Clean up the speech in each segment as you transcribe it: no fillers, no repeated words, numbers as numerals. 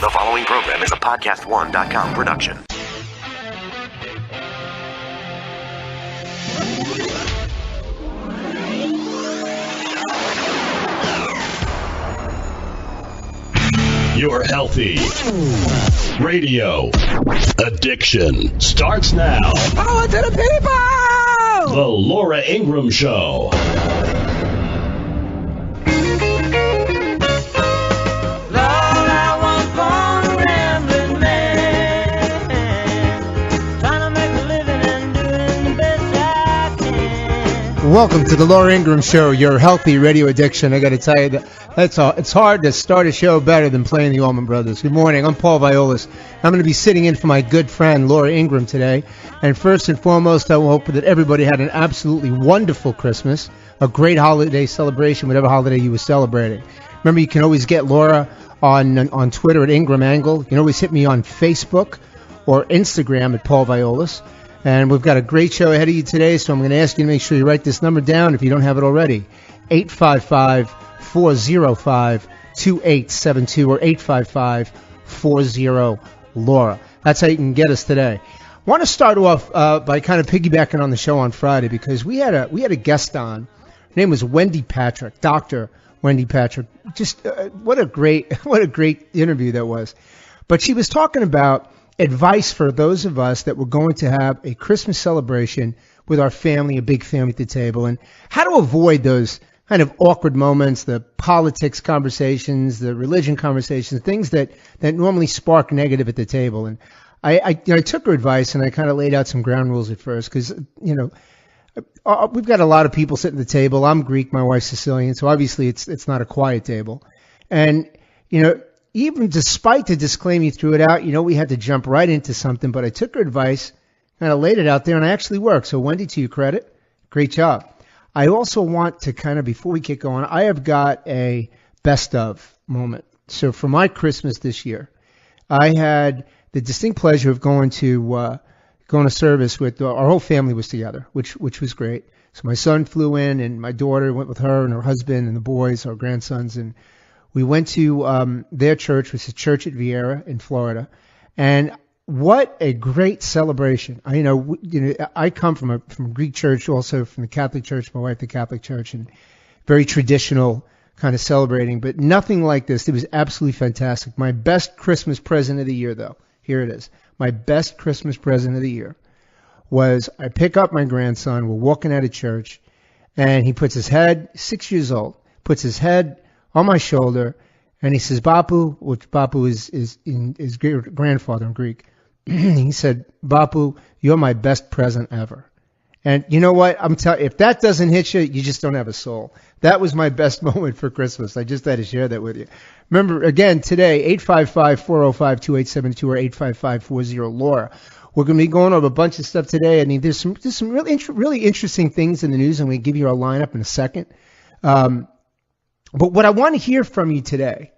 The following program is a podcast1.com production. Your healthy radio addiction starts now. Power to the people! The Laura Ingraham Show. Welcome to the Laura Ingraham Show, your healthy radio addiction. I got to tell you, it's hard to start a show better than playing the Allman Brothers. Good morning. I'm Paul Viollis. I'm going to be sitting in for my good friend Laura Ingraham today. And first and foremost, I hope that everybody had an absolutely wonderful Christmas, a great holiday celebration, whatever holiday you were celebrating. Remember, you can always get Laura on Twitter at Ingraham Angle. You can always hit me on Facebook or Instagram at Paul Viollis. And we've got a great show ahead of you today, so I'm going to ask you to make sure you write this number down if you don't have it already. 855-405-2872 or 855-40-LAURA. That's how you can get us today. I want to start off by kind of piggybacking on the show on Friday because we had a guest on. Her name was Wendy Patrick, Dr. Wendy Patrick. Just what a great interview that was. But she was talking about advice for those of us that were going to have a Christmas celebration with our family, a big family at the table, and how to avoid those kind of awkward moments, the politics conversations, the religion conversations, things that normally spark negative at the table. And I took her advice and I kind of laid out some ground rules at first because, we've got a lot of people sitting at the table. I'm Greek, my wife's Sicilian, so obviously it's not a quiet table. And, even despite the disclaimer you threw it out, we had to jump right into something. But I took her advice, kind of laid it out there, and I actually worked. So, Wendy, to your credit, great job. I also want to kind of, before we get going, I have got a best of moment. So, for my Christmas this year, I had the distinct pleasure of going to service with our whole family was together, which was great. So, my son flew in, and my daughter went with her and her husband and the boys, our grandsons, and we went to their church, which is a church at Vieira in Florida, and what a great celebration! I come from a Greek church, also from the Catholic Church. My wife, the Catholic Church, and very traditional kind of celebrating, but nothing like this. It was absolutely fantastic. My best Christmas present of the year, though, here it is. My best Christmas present of the year was I pick up my grandson. We're walking out of church, and he puts his head, 6 years old, puts his head on my shoulder, and he says, Bapu, which Bapu is his grandfather in Greek. He said, Bapu, you're my best present ever. And you know what? I'm telling you, if that doesn't hit you, you just don't have a soul. That was my best moment for Christmas. I just had to share that with you. Remember, again, today, 855-405-2872 or 855-40-LAURA. We're going to be going over a bunch of stuff today. I mean, there's some really interesting things in the news, and we'll give you our lineup in a second. But what I want to hear from you today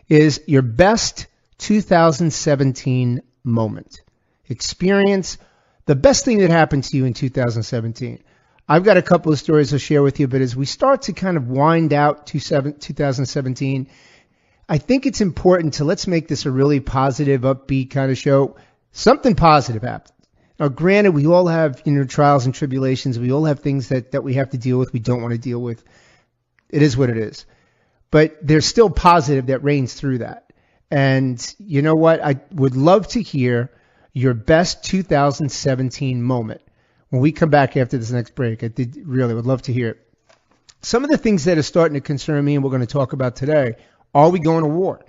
is your best 2017 moment, experience, the best thing that happened to you in 2017. I've got a couple of stories I'll share with you, but as we start to kind of wind out 2017, I think it's important to let's make this a really positive, upbeat kind of show. Something positive happened. Now, granted, we all have trials and tribulations. We all have things that we have to deal with, we don't want to deal with. It is what it is. But there's still positive that reigns through that. And you know what? I would love to hear your best 2017 moment when we come back after this next break. I really would love to hear it. Some of the things that are starting to concern me and we're going to talk about today, are we going to war?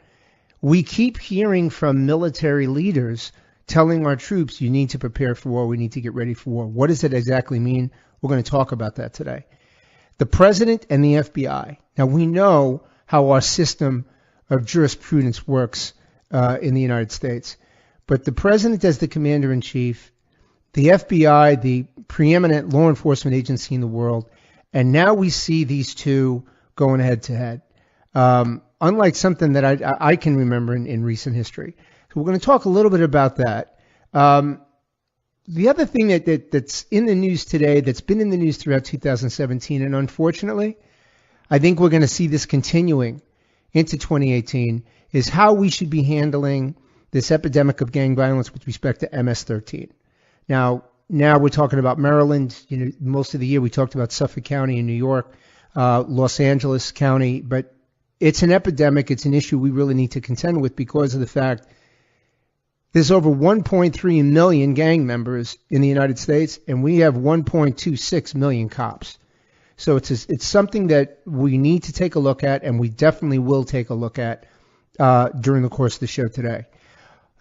We keep hearing from military leaders telling our troops, you need to prepare for war, we need to get ready for war. What does it exactly mean? We're going to talk about that today. The president and the FBI. Now, we know how our system of jurisprudence works in the United States. But the president as the commander-in-chief, the FBI, the preeminent law enforcement agency in the world, and now we see these two going head-to-head, unlike something that I can remember in recent history. So we're going to talk a little bit about that. The other thing that's in the news today, that's been in the news throughout 2017, and unfortunately, I think we're going to see this continuing into 2018, is how we should be handling this epidemic of gang violence with respect to MS-13. Now we're talking about Maryland. Most of the year we talked about Suffolk County in New York, Los Angeles County, but it's an epidemic. It's an issue we really need to contend with because of the fact there's over 1.3 million gang members in the United States, and we have 1.26 million cops. So it's something that we need to take a look at, and we definitely will take a look at during the course of the show today.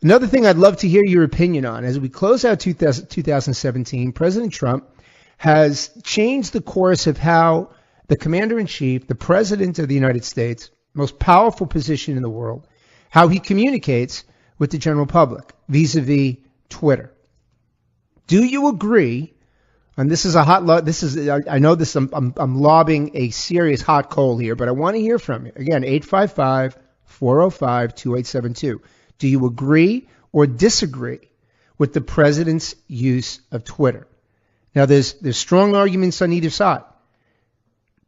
Another thing I'd love to hear your opinion on, as we close out 2017, President Trump has changed the course of how the commander-in-chief, the president of the United States, most powerful position in the world, how he communicates with the general public vis-a-vis Twitter. Do you agree? And this is a hot. I know this. I'm lobbing a serious hot coal here, but I want to hear from you. Again, 855-405-2872. Do you agree or disagree with the president's use of Twitter? Now, there's strong arguments on either side.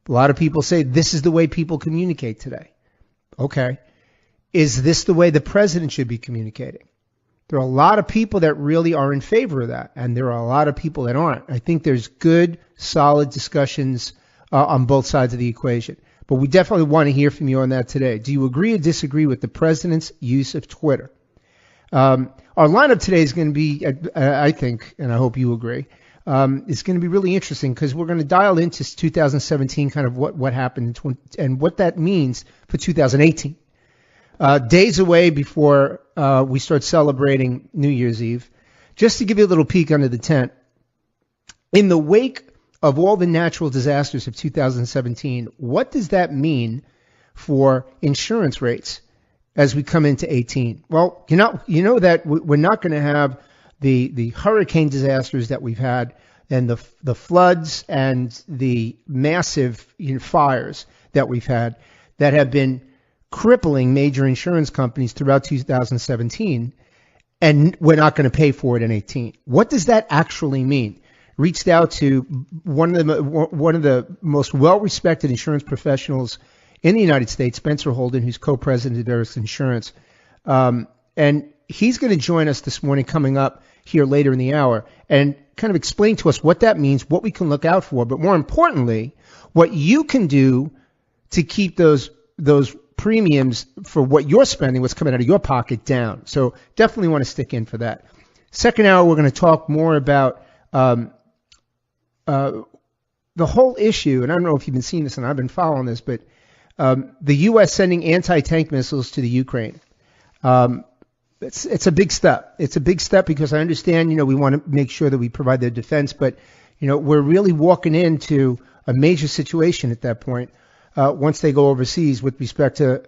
A lot of people say this is the way people communicate today. Okay. Is this the way the president should be communicating? There are a lot of people that really are in favor of that, and there are a lot of people that aren't. I think there's good, solid discussions on both sides of the equation. But we definitely want to hear from you on that today. Do you agree or disagree with the president's use of Twitter? Our lineup today is going to be, I think, and I hope you agree, it's going to be really interesting because we're going to dial into 2017, kind of what happened and what that means for 2018. Days away before we start celebrating New Year's Eve. Just to give you a little peek under the tent, in the wake of all the natural disasters of 2017, what does that mean for insurance rates as we come into 18? Well, you know that we're not going to have the hurricane disasters that we've had and the floods and the massive fires that we've had that have been crippling major insurance companies throughout 2017, and we're not going to pay for it in 18. What does that actually mean? Reached out to one of the most well-respected insurance professionals in the United States, Spencer Houldin, who's co-president of Ericson Insurance, and he's going to join us this morning coming up here later in the hour and kind of explain to us what that means, what we can look out for, but more importantly, what you can do to keep those premiums for what you're spending, what's coming out of your pocket, down. So definitely want to stick in for that. Second hour, we're going to talk more about the whole issue, and I don't know if you've been seeing this, and I've been following this, but the U.S. sending anti-tank missiles to the Ukraine. It's a big step. It's a big step because I understand, we want to make sure that we provide their defense, but, we're really walking into a major situation at that point once they go overseas with respect to,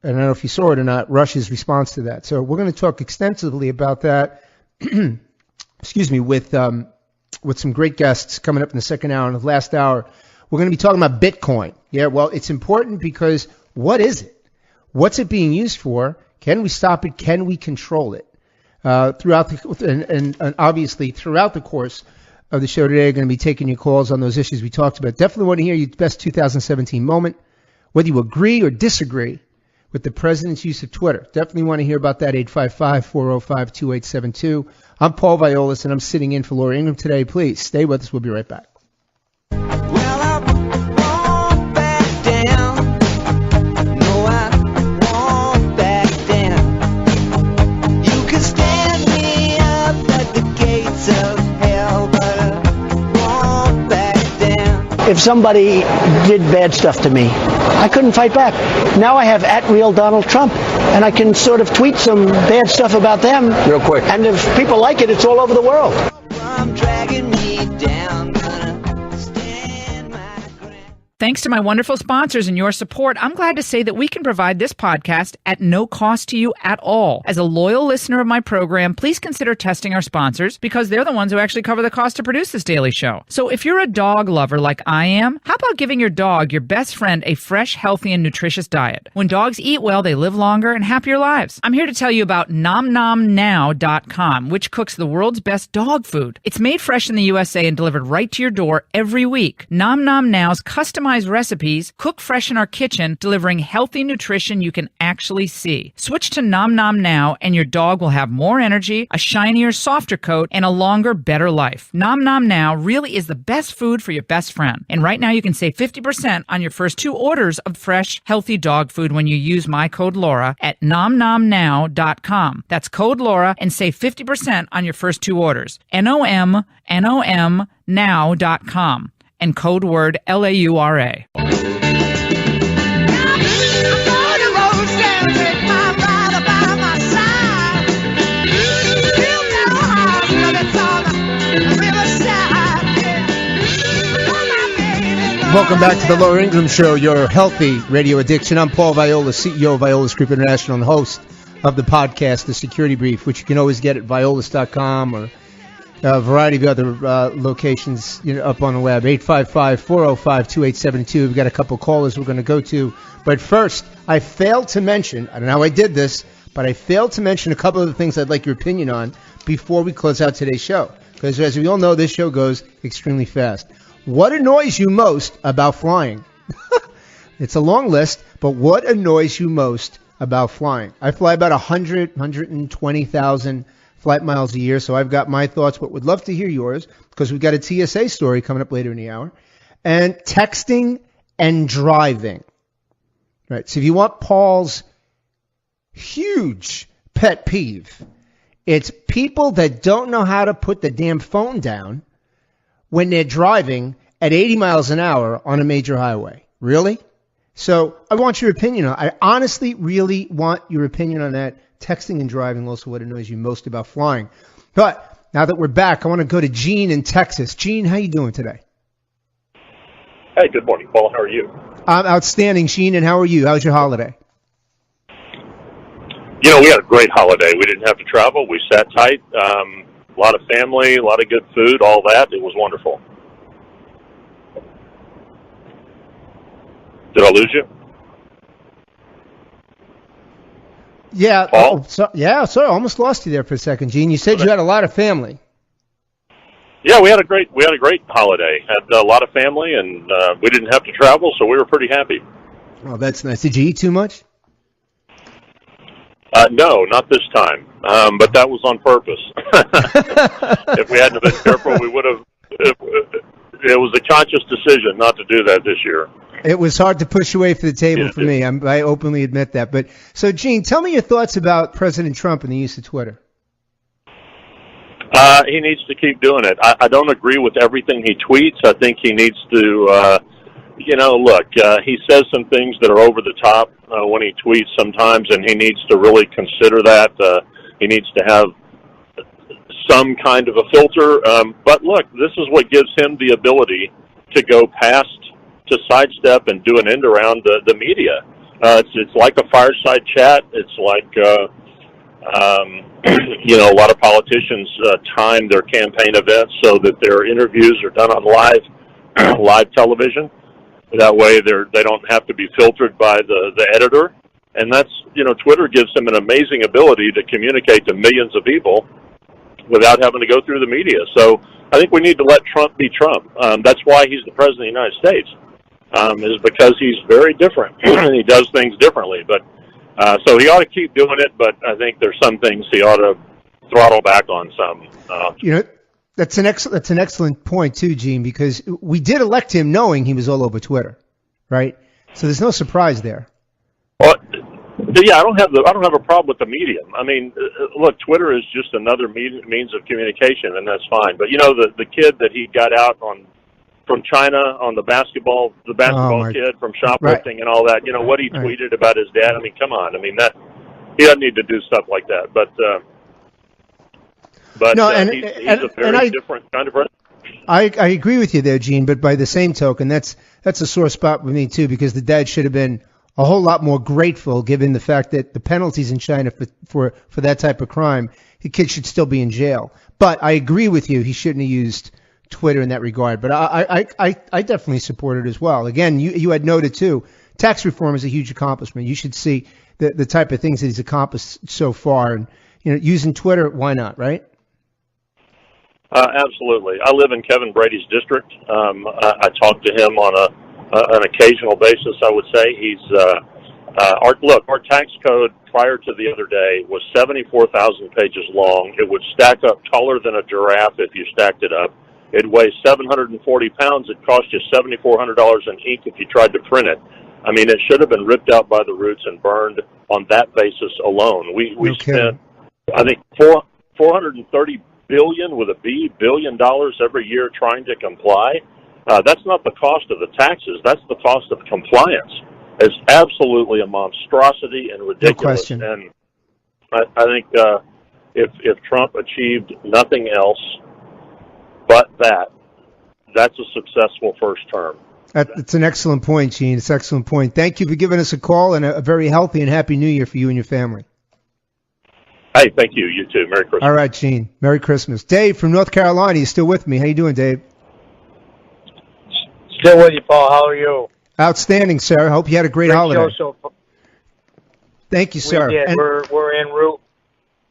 and I don't know if you saw it or not, Russia's response to that. So we're going to talk extensively about that, excuse me, with some great guests coming up in the second hour. And the last hour, we're going to be talking about Bitcoin. Yeah, well, it's important because what is it? What's it being used for? Can we stop it? Can we control it? Throughout and obviously throughout the course of the show today, I'm going to be taking your calls on those issues we talked about. Definitely want to hear your best 2017 moment, whether you agree or disagree with the president's use of Twitter. Definitely want to hear about that, 855-405-2872. I'm Paul Viollis, and I'm sitting in for Laura Ingraham today. Please stay with us. We'll be right back. Well, I won't back down. No, I won't back down. You can stand me up at the gates of hell, but I won't back down. If somebody did bad stuff to me, I couldn't fight back. Now I have @real Donald Trump, and I can sort of tweet some bad stuff about them real quick. And if people like it, it's all over the world. I'm dragging me down, gonna stand my ground. Thanks to my wonderful sponsors and your support, I'm glad to say that we can provide this podcast at no cost to you at all. As a loyal listener of my program, please consider testing our sponsors because they're the ones who actually cover the cost to produce this daily show. So if you're a dog lover like I am, how about giving your dog, your best friend, a fresh, healthy, and nutritious diet? When dogs eat well, they live longer and happier lives. I'm here to tell you about NomNomNow.com, which cooks the world's best dog food. It's made fresh in the USA and delivered right to your door every week. Nom Nom Now's custom customize recipes, cook fresh in our kitchen, delivering healthy nutrition you can actually see. Switch to Nom Nom now, and your dog will have more energy, a shinier, softer coat, and a longer, better life. Nom Nom now really is the best food for your best friend. And right now you can save 50% on your first 2 orders of fresh, healthy dog food when you use my code Laura at nomnomnow.com. That's code Laura and save 50% on your first 2 orders. NOM now.com and code word LAURA. Welcome back to the Laura Ingraham Show, your healthy radio addiction. I'm Paul Viollis, CEO of Viollis Group International and host of the podcast, The Security Brief, which you can always get at viollis.com or a variety of other locations up on the web. 855-405-2872. We've got a couple callers we're going to go to. But first, I failed to mention, I don't know how I did this, but I failed to mention a couple of the things I'd like your opinion on before we close out today's show. Because as we all know, this show goes extremely fast. What annoys you most about flying? It's a long list, but what annoys you most about flying? I fly about 120,000 flight miles a year, so I've got my thoughts, but would love to hear yours because we've got a TSA story coming up later in the hour. And texting and driving. Right. So if you want Paul's huge pet peeve, it's people that don't know how to put the damn phone down when they're driving at 80 miles an hour on a major highway. Really? So I want your opinion on. I honestly really want your opinion on that. Texting and driving, also what annoys you most about flying. But now that we're back, I want to go to Gene in Texas. Gene, how you doing today? Hey, good morning, Paul. How are you? I'm outstanding, Gene, and how are you? How's your holiday? We had a great holiday. We didn't have to travel. We sat tight. A lot of family, a lot of good food, all that. It was wonderful. Did I lose you? Yeah. Paul? Sorry, almost lost you there for a second, Gene. You said you had a lot of family. Yeah, we had a great holiday. Had a lot of family, and we didn't have to travel, so we were pretty happy. Oh, that's nice. Did you eat too much? No, not this time. But that was on purpose. If we hadn't been careful, we would have. It was a conscious decision not to do that this year. It was hard to push away for the table for me. I openly admit that. But so, Gene, tell me your thoughts about President Trump and the use of Twitter. He needs to keep doing it. I don't agree with everything he tweets. I think he needs to, look, he says some things that are over the top when he tweets sometimes, and he needs to really consider that. He needs to have some kind of a filter. But look, this is what gives him the ability to go past, to sidestep and do an end around the media. It's like a fireside chat. It's like, a lot of politicians time their campaign events so that their interviews are done on live television. That way they don't have to be filtered by the editor. And that's, Twitter gives him an amazing ability to communicate to millions of people without having to go through the media. So I think we need to let Trump be Trump. That's why he's the president of the United States, is because he's very different. He does things differently. But so he ought to keep doing it, but I think there's some things he ought to throttle back on some. That's an excellent point too, Gene, because we did elect him knowing he was all over Twitter, right? So there's no surprise there. Well, yeah, I don't have a problem with the medium. I mean, look, Twitter is just another means of communication, and that's fine. But the kid that he got out from China on the basketball kid from shoplifting and all that. What he tweeted about his dad. I mean, come on. I mean that he doesn't need to do stuff like that. But he's a very different kind of person. I agree with you there, Gene. But by the same token, that's a sore spot with me too, because the dad should have been a whole lot more grateful, given the fact that the penalties in China for that type of crime, the kid should still be in jail. But I agree with you. He shouldn't have used Twitter in that regard. But I definitely support it as well. Again, you had noted too, tax reform is a huge accomplishment. You should see the type of things that he's accomplished so far. And using Twitter, why not, right? Absolutely. I live in Kevin Brady's district. I talk to him on an occasional basis, I would say. He's our tax code prior to the other day was 74,000 pages long. It would stack up taller than a giraffe if you stacked it up. It weighs 740 pounds. It cost you $7,400 in ink if you tried to print it. I mean, it should have been ripped out by the roots and burned on that basis alone. We spent, I think, $430 billion with a B, $billion every year trying to comply. That's not the cost of the taxes. That's the cost of compliance. It's absolutely a monstrosity and ridiculous. No question. And I think if Trump achieved nothing else but that's a successful first term. It's an excellent point, Gene. It's an excellent point. Thank you for giving us a call, and a very healthy and happy New Year for you and your family. Hey, thank you. You too. Merry Christmas. All right, Gene. Merry Christmas. Dave from North Carolina, you still with me? How you doing, Dave? Still with you, Paul. How are you? Outstanding, sir. Hope you had a great holiday. Thank you, sir. We did. And we're en route.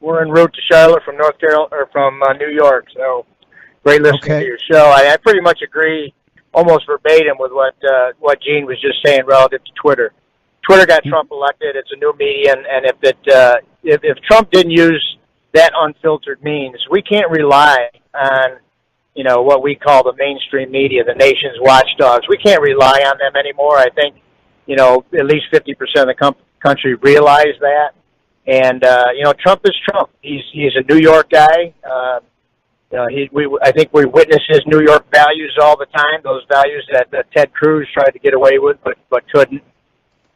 We're en route to Charlotte from North Carolina or from New York. So great listening to your show. I pretty much agree, almost verbatim, with what Gene was just saying relative to Twitter. Twitter got Trump elected. It's a new media, and if Trump didn't use that unfiltered means, we can't rely on what we call the mainstream media, the nation's watchdogs. We can't rely on them anymore. I think at least 50% of the country realize that. And Trump is Trump. He's a New York guy. I think we witness his New York values all the time. Those values that Ted Cruz tried to get away with, but couldn't.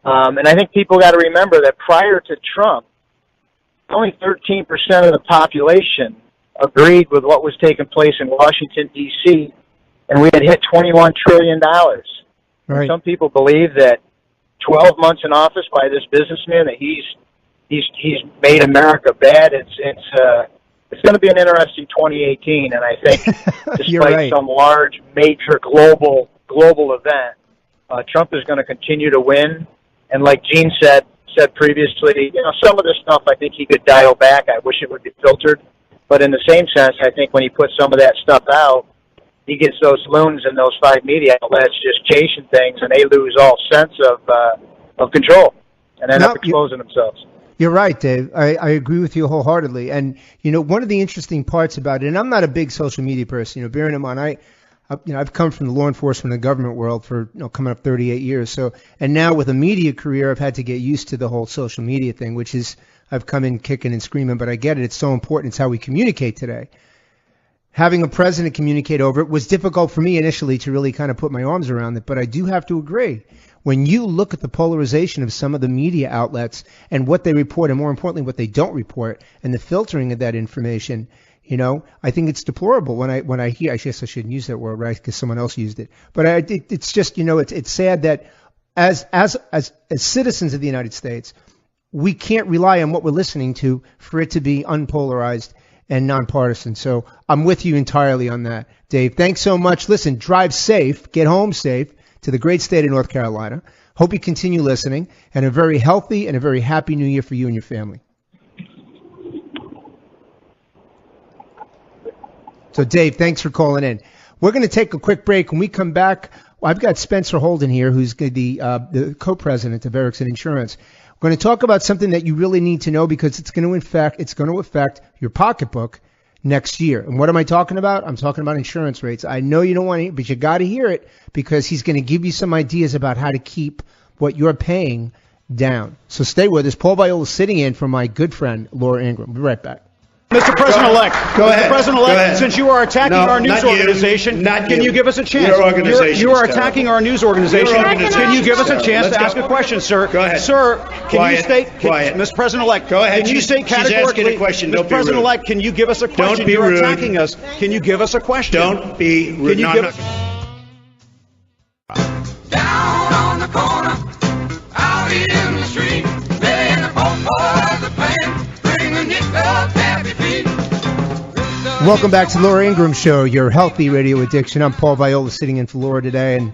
And I think people got to remember that prior to Trump, only 13% of the population agreed with what was taking place in Washington, D.C., and we had hit $21 trillion. Right. Some people believe that 12 months in office by this businessman, that he's made America bad. It's going to be an interesting 2018, and I think despite some large, major, global event, Trump is going to continue to win. And like Gene said previously, some of this stuff I think he could dial back. I wish it would be filtered. But in the same sense, I think when he puts some of that stuff out, he gets those loons and those 5 media outlets just chasing things, and they lose all sense of control and end up exposing themselves. You're right, Dave. I agree with you wholeheartedly. And, one of the interesting parts about it, and I'm not a big social media person, bearing in mind, I've come from the law enforcement and government world for, coming up 38 years. So, and now with a media career, I've had to get used to the whole social media thing, which is, I've come in kicking and screaming, but I get it. It's so important. It's how we communicate today. Having a president communicate over it was difficult for me initially to really kind of put my arms around it, but I do have to agree. When you look at the polarization of some of the media outlets and what they report, and more importantly, what they don't report, and the filtering of that information, I think it's deplorable when I hear. I guess I shouldn't use that word, right? Because someone else used it. But it's just, it's sad that as citizens of the United States, we can't rely on what we're listening to for it to be unpolarized and nonpartisan. So I'm with you entirely on that, Dave. Thanks so much. Listen, drive safe, get home safe to the great state of North Carolina. Hope you continue listening, and a very healthy and a very happy New Year for you and your family. So, Dave, thanks for calling in. We're going to take a quick break. When we come back, I've got Spencer Houldin here, who's the co-president of Ericson Insurance. We're going to talk about something that you really need to know because it's going to affect your pocketbook next year. And what am I talking about? I'm talking about insurance rates. I know you don't want to, but you got to hear it because he's going to give you some ideas about how to keep what you're paying down. So stay with us. Paul Viollis sitting in for my good friend, Laura Ingraham. We'll be right back. Mr. President-elect, Mr. President-elect, since you are attacking our news organization, can you give us a chance? Your organization you are attacking our news organization. Can you give us a chance to ask a question, sir? Go ahead. Sir, can you state, Quiet. Mr. President-elect, go ahead. Can you state categorically, she's asking a question. Don't Mr. President-elect, can you give us a question? Don't be rude. You're attacking us. Can you give us a question? Don't be rude. Can you give us... Down on the corner, out in the street, playing the for the plan, bring the nickel happy feet. Welcome back to Laura Ingraham Show, your healthy radio addiction. I'm Paul Viollis sitting in for Laura today, and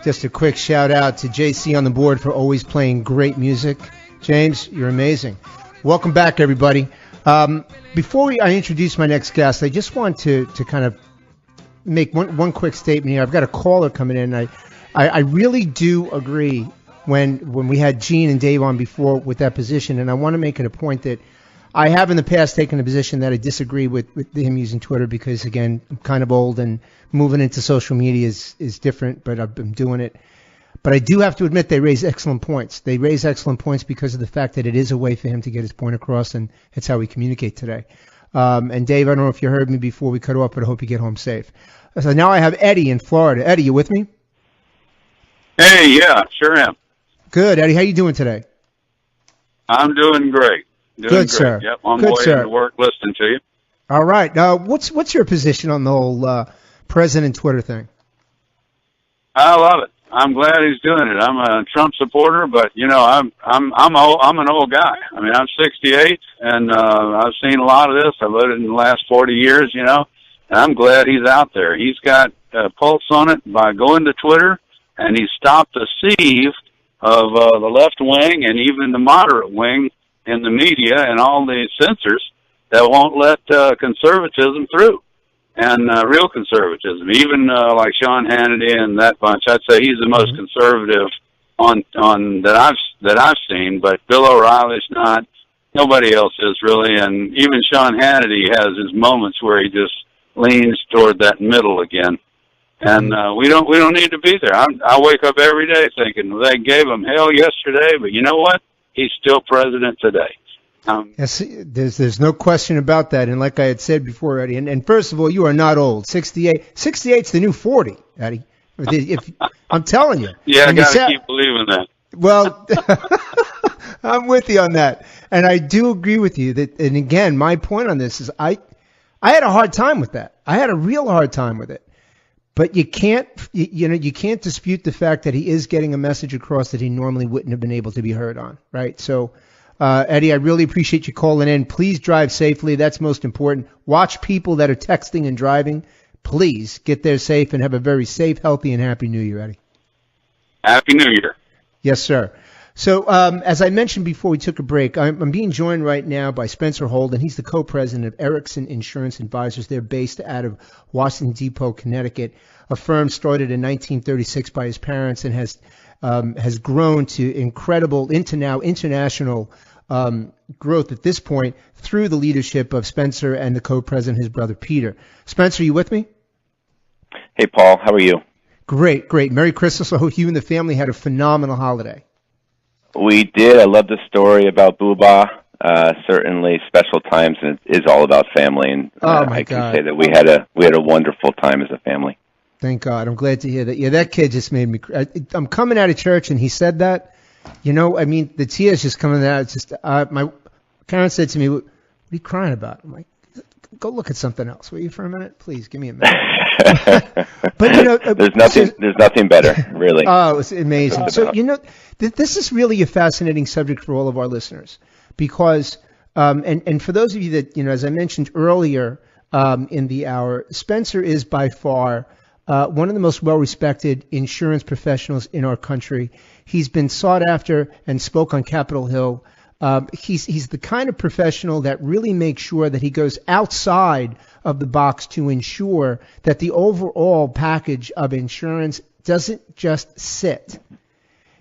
just a quick shout out to JC on the board for always playing great music. James, you're amazing. Welcome back, everybody. Before I introduce my next guest, I just want to kind of make one quick statement here. I've got a caller coming in. I really do agree when we had Gene and Dave on before with that position, and I want to make it a point that I have in the past taken a position that I disagree with him using Twitter because, again, I'm kind of old and moving into social media is different, but I've been doing it. But I do have to admit they raise excellent points. They raise excellent points because of the fact that it is a way for him to get his point across, and it's how we communicate today. And Dave, I don't know if you heard me before we cut off, but I hope you get home safe. So now I have Eddie in Florida. Eddie, you with me? Hey, yeah, sure am. Good, Eddie. How you doing today? I'm doing great. Good, great. Sir. Yep, on Good, my way sir. to work listening to you. All right. Now, what's your position on the whole President Twitter thing? I love it. I'm glad he's doing it. I'm a Trump supporter, but I'm an old guy. I mean, I'm 68, and I've seen a lot of this. I voted in the last 40 years, and I'm glad he's out there. He's got a pulse on it by going to Twitter, and he stopped the sieve of the left wing and even the moderate wing in the media and all the censors that won't let conservatism through. And real conservatism, even like Sean Hannity and that bunch, I'd say he's the most conservative on that I've seen. But Bill O'Reilly's not. Nobody else is really. And even Sean Hannity has his moments where he just leans toward that middle again. And we don't need to be there. I wake up every day thinking they gave him hell yesterday, but you know what? He's still president today. Yes, there's no question about that. And like I had said before, Eddie, and first of all, you are not old. 68's the new 40, Eddie. If I'm telling you. Yeah, I got to keep believing that. Well, I'm with you on that. And I do agree with you that, and again, my point on this is I had a hard time with that. I had a real hard time with it. But you can't dispute the fact that he is getting a message across that he normally wouldn't have been able to be heard on, right? So, Eddie, I really appreciate you calling in. Please drive safely. That's most important. Watch people that are texting and driving. Please get there safe and have a very safe, healthy, and happy New Year, Eddie. Happy New Year. Yes, sir. So, as I mentioned before we took a break, I'm being joined right now by Spencer Houldin. He's the co-president of Ericson Insurance Advisors. They're based out of Washington Depot, Connecticut, a firm started in 1936 by his parents and has grown to incredible international growth at this point through the leadership of Spencer and the co-president, his brother Peter. Spencer, are you with me? Hey, Paul. How are you? Great. Merry Christmas. I hope you and the family had a phenomenal holiday. We did. I love the story about Booba. Certainly special times, and it is all about family. And I can say that we had a wonderful time as a family. Thank God. I'm glad to hear that. Yeah, that kid just made me. I'm coming out of church, and he said that. I mean, the tears just coming out. It's just my Karen said to me, "What are you crying about?" I'm like, "Go look at something else, will you, for a minute, please? Give me a minute." But there's nothing better, really. Oh, it's amazing. So this is really a fascinating subject for all of our listeners because, and for those of you that as I mentioned earlier in the hour, Spencer is by far one of the most well-respected insurance professionals in our country. He's been sought after and spoke on Capitol Hill. He's the kind of professional that really makes sure that he goes outside of the box to ensure that the overall package of insurance doesn't just sit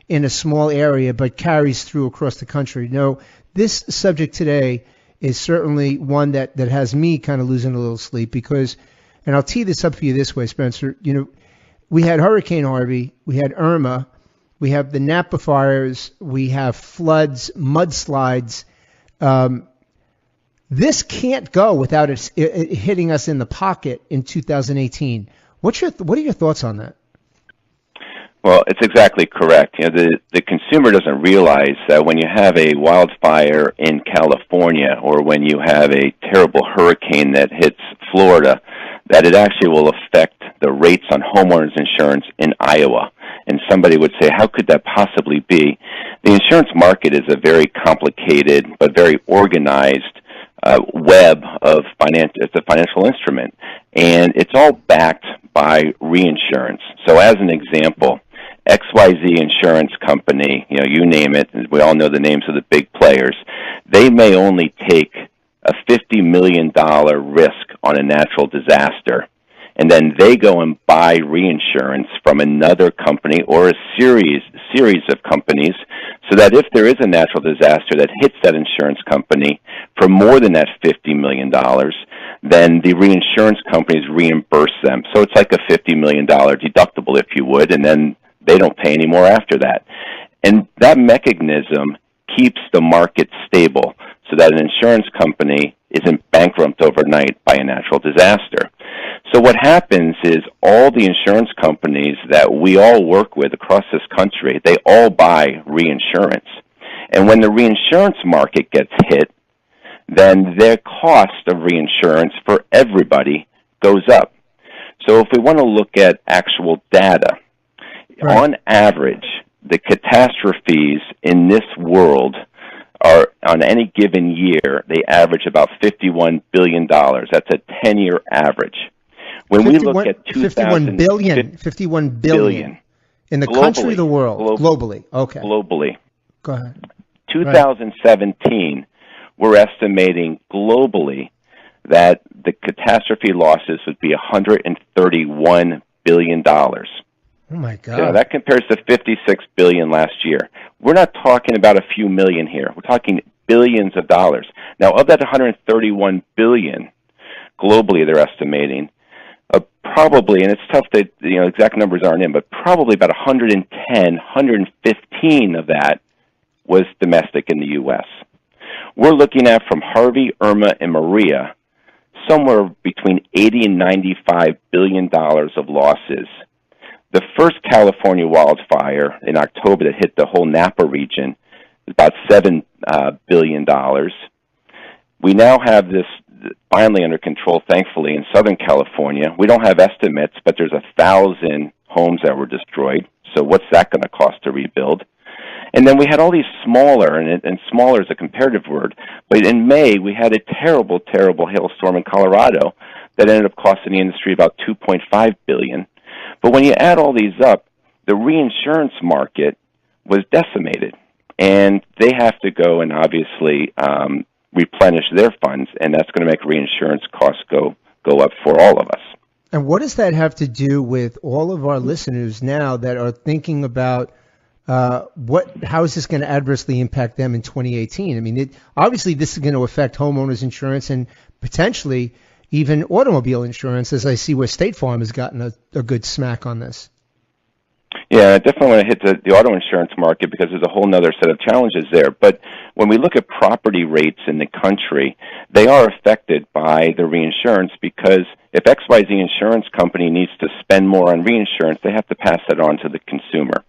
in a small area but carries through across the country. No, this subject today is certainly one that has me kind of losing a little sleep because, and I'll tee this up for you this way, Spencer, we had Hurricane Harvey, we had Irma, we have the Napa fires, we have floods, mudslides. This can't go without it hitting us in the pocket in 2018. What are your thoughts on that? Well, it's exactly correct. The consumer doesn't realize that when you have a wildfire in California or when you have a terrible hurricane that hits Florida, that it actually will affect the rates on homeowners insurance in Iowa. And somebody would say, how could that possibly be? The insurance market is a very complicated but very organized web of it's a financial instrument, and it's all backed by reinsurance. So as an example, XYZ Insurance Company, you name it, we all know the names of the big players, they may only take a $50 million risk on a natural disaster. and then they go and buy reinsurance from another company or a series of companies, so that if there is a natural disaster that hits that insurance company for more than that $50 million, then the reinsurance companies reimburse them. So it's like a $50 million deductible, if you would, and then they don't pay any more after that. And that mechanism keeps the market stable so that an insurance company isn't bankrupt overnight by a natural disaster. So what happens is all the insurance companies that we all work with across this country, they all buy reinsurance. And when the reinsurance market gets hit, then their cost of reinsurance for everybody goes up. So if we want to look at actual data, on average, the catastrophes in this world are, on any given year, they average about $51 billion. That's a 10-year average. When we look at 51 billion in the country, the world, globally. Okay. Globally. Go ahead. 2017, we're estimating globally that the catastrophe losses would be $131 billion. Oh my God! So that compares to $56 billion last year. We're not talking about a few million here. We're talking billions of dollars. Now, of that $131 billion globally, they're estimating probably, and it's tough to exact numbers aren't in, but probably about 115 of that was domestic in the U.S. We're looking at, from Harvey, Irma, and Maria, somewhere between $80 and $95 billion of losses. The first California wildfire in October that hit the whole Napa region was about $7 billion. We now have this finally under control, thankfully, in Southern California. We don't have estimates, but there's 1,000 homes that were destroyed. So what's that going to cost to rebuild? And then we had all these smaller, and smaller is a comparative word, but in May we had a terrible, terrible hailstorm in Colorado that ended up costing the industry about $2.5 billion. But when you add all these up, the reinsurance market was decimated, and they have to go and obviously replenish their funds, and that's going to make reinsurance costs go up for all of us. And what does that have to do with all of our listeners now that are thinking about how is this going to adversely impact them in 2018? I mean, obviously this is going to affect homeowners insurance and potentially even automobile insurance, as I see where State Farm has gotten a good smack on this. Yeah, I definitely want to hit the auto insurance market because there's a whole other set of challenges there. But when we look at property rates in the country, they are affected by the reinsurance because if XYZ insurance company needs to spend more on reinsurance, they have to pass that on to the consumer.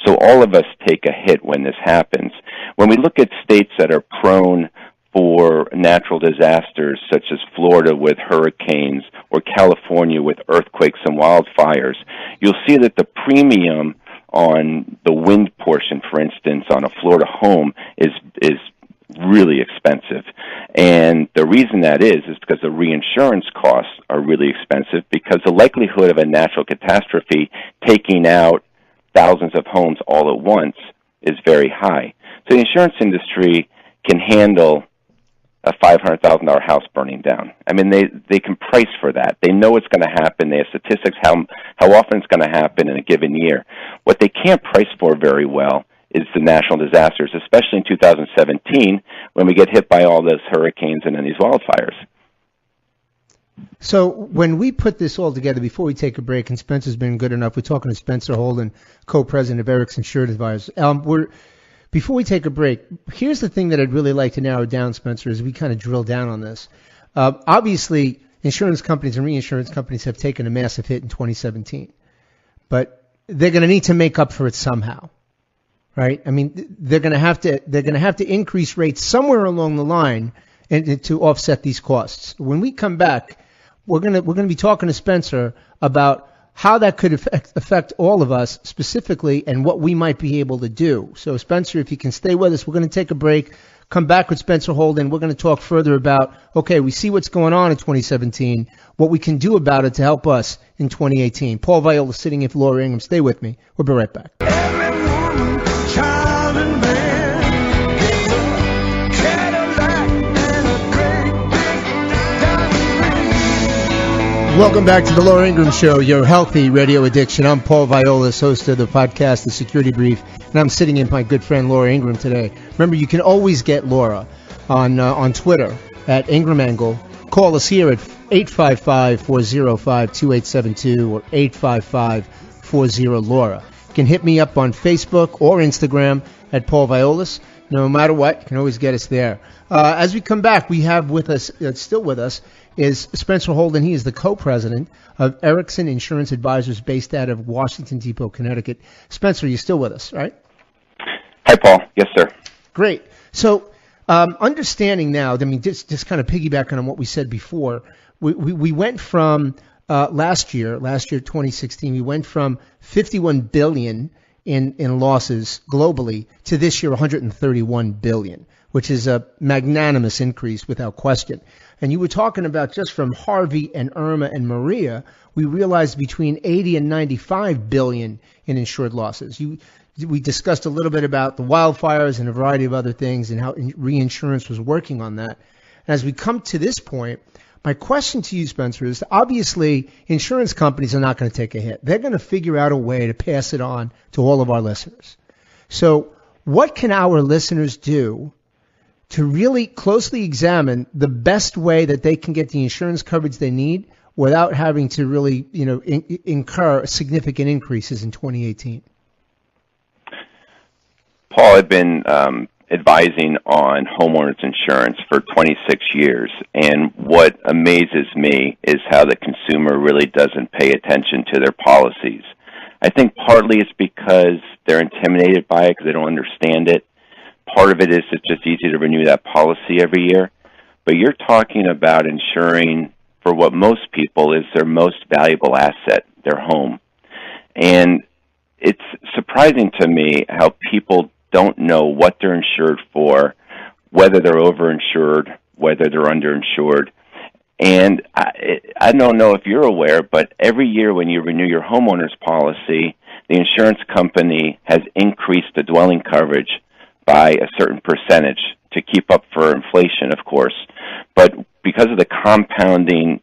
So all of us take a hit when this happens. When we look at states that are prone for natural disasters, such as Florida with hurricanes or California with earthquakes and wildfires, you'll see that the premium on the wind portion, for instance, on a Florida home is really expensive. And the reason that is because the reinsurance costs are really expensive because the likelihood of a natural catastrophe taking out thousands of homes all at once is very high. So the insurance industry can handle a $500,000 house burning down. I mean, they can price for that. They know it's going to happen. They have statistics how often it's going to happen in a given year. What they can't price for very well is the national disasters, especially in 2017 when we get hit by all those hurricanes and then these wildfires. So when we put this all together, before we take a break, and Spencer's been good enough, we're talking to Spencer Houldin, co-president of Ericson Insurance Advisors. Before we take a break, here's the thing that I'd really like to narrow down, Spencer, as we kind of drill down on this. Obviously, insurance companies and reinsurance companies have taken a massive hit in 2017, but they're going to need to make up for it somehow, right? I mean, they're going to have to increase rates somewhere along the line and to offset these costs. When we come back, we're going to be talking to Spencer about how that could affect all of us specifically and what we might be able to do. So, Spencer, if you can stay with us, we're going to take a break, come back with Spencer Houldin. We're going to talk further about, okay, we see what's going on in 2017, what we can do about it to help us in 2018. Paul Viollis sitting in for Laura Ingraham. Stay with me. We'll be right back. Every woman, child, and man gets a Cadillac and a great big diamond ring. Welcome back to the Laura Ingraham Show, your healthy radio addiction. I'm Paul Viollis, host of the podcast, The Security Brief, and I'm sitting in with my good friend Laura Ingraham today. Remember, you can always get Laura on Twitter at Ingraham Angle. Call us here at 855-405-2872 or 855-40-LAURA. You can hit me up on Facebook or Instagram at Paul Viollis. No matter what, you can always get us there. As we come back, we have with us, still with us, is Spencer Houldin. He is the co-president of Ericson Insurance Advisors based out of Washington Depot, Connecticut. Spencer, you're still with us, right? Hi, Paul. Yes, sir. Great. So understanding now, I mean, just kind of piggybacking on what we said before, we went from last year, 2016, we went from $51 billion in losses globally to this year $131 billion, which is a magnanimous increase without question. And you were talking about just from Harvey and Irma and Maria, we realized between 80 and 95 billion in insured losses. We discussed a little bit about the wildfires and a variety of other things and how reinsurance was working on that. And as we come to this point, my question to you, Spencer, is obviously insurance companies are not going to take a hit. They're going to figure out a way to pass it on to all of our listeners. So what can our listeners do to really closely examine the best way that they can get the insurance coverage they need without having to really, incur significant increases in 2018? Paul, I've been advising on homeowners insurance for 26 years, and what amazes me is how the consumer really doesn't pay attention to their policies. I think partly it's because they're intimidated by it because they don't understand it. Part of it is it's just easy to renew that policy every year. But you're talking about insuring for what most people is their most valuable asset, their home. And it's surprising to me how people don't know what they're insured for, whether they're overinsured, whether they're underinsured. And I don't know if you're aware, but every year when you renew your homeowner's policy, the insurance company has increased the dwelling coverage by a certain percentage to keep up for inflation, of course. But because of the compounding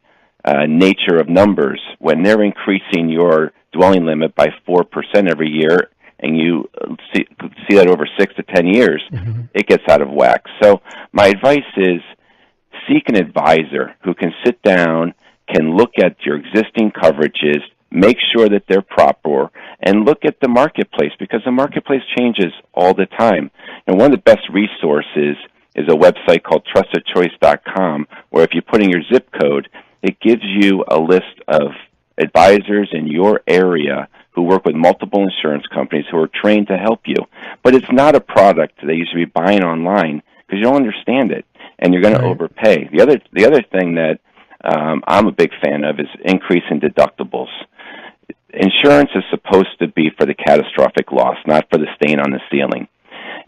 nature of numbers, when they're increasing your dwelling limit by 4% every year, and you see that over 6 to 10 years, it gets out of whack. So my advice is seek an advisor who can sit down, can look at your existing coverages, make sure that they're proper, and look at the marketplace, because the marketplace changes all the time. And one of the best resources is a website called trustedchoice.com, where if you put in your zip code, it gives you a list of advisors in your area who work with multiple insurance companies who are trained to help you. But it's not a product that you should be buying online because you don't understand it, and you're going to overpay. The other thing that I'm a big fan of is increasing deductibles. Insurance is supposed to be for the catastrophic loss, not for the stain on the ceiling.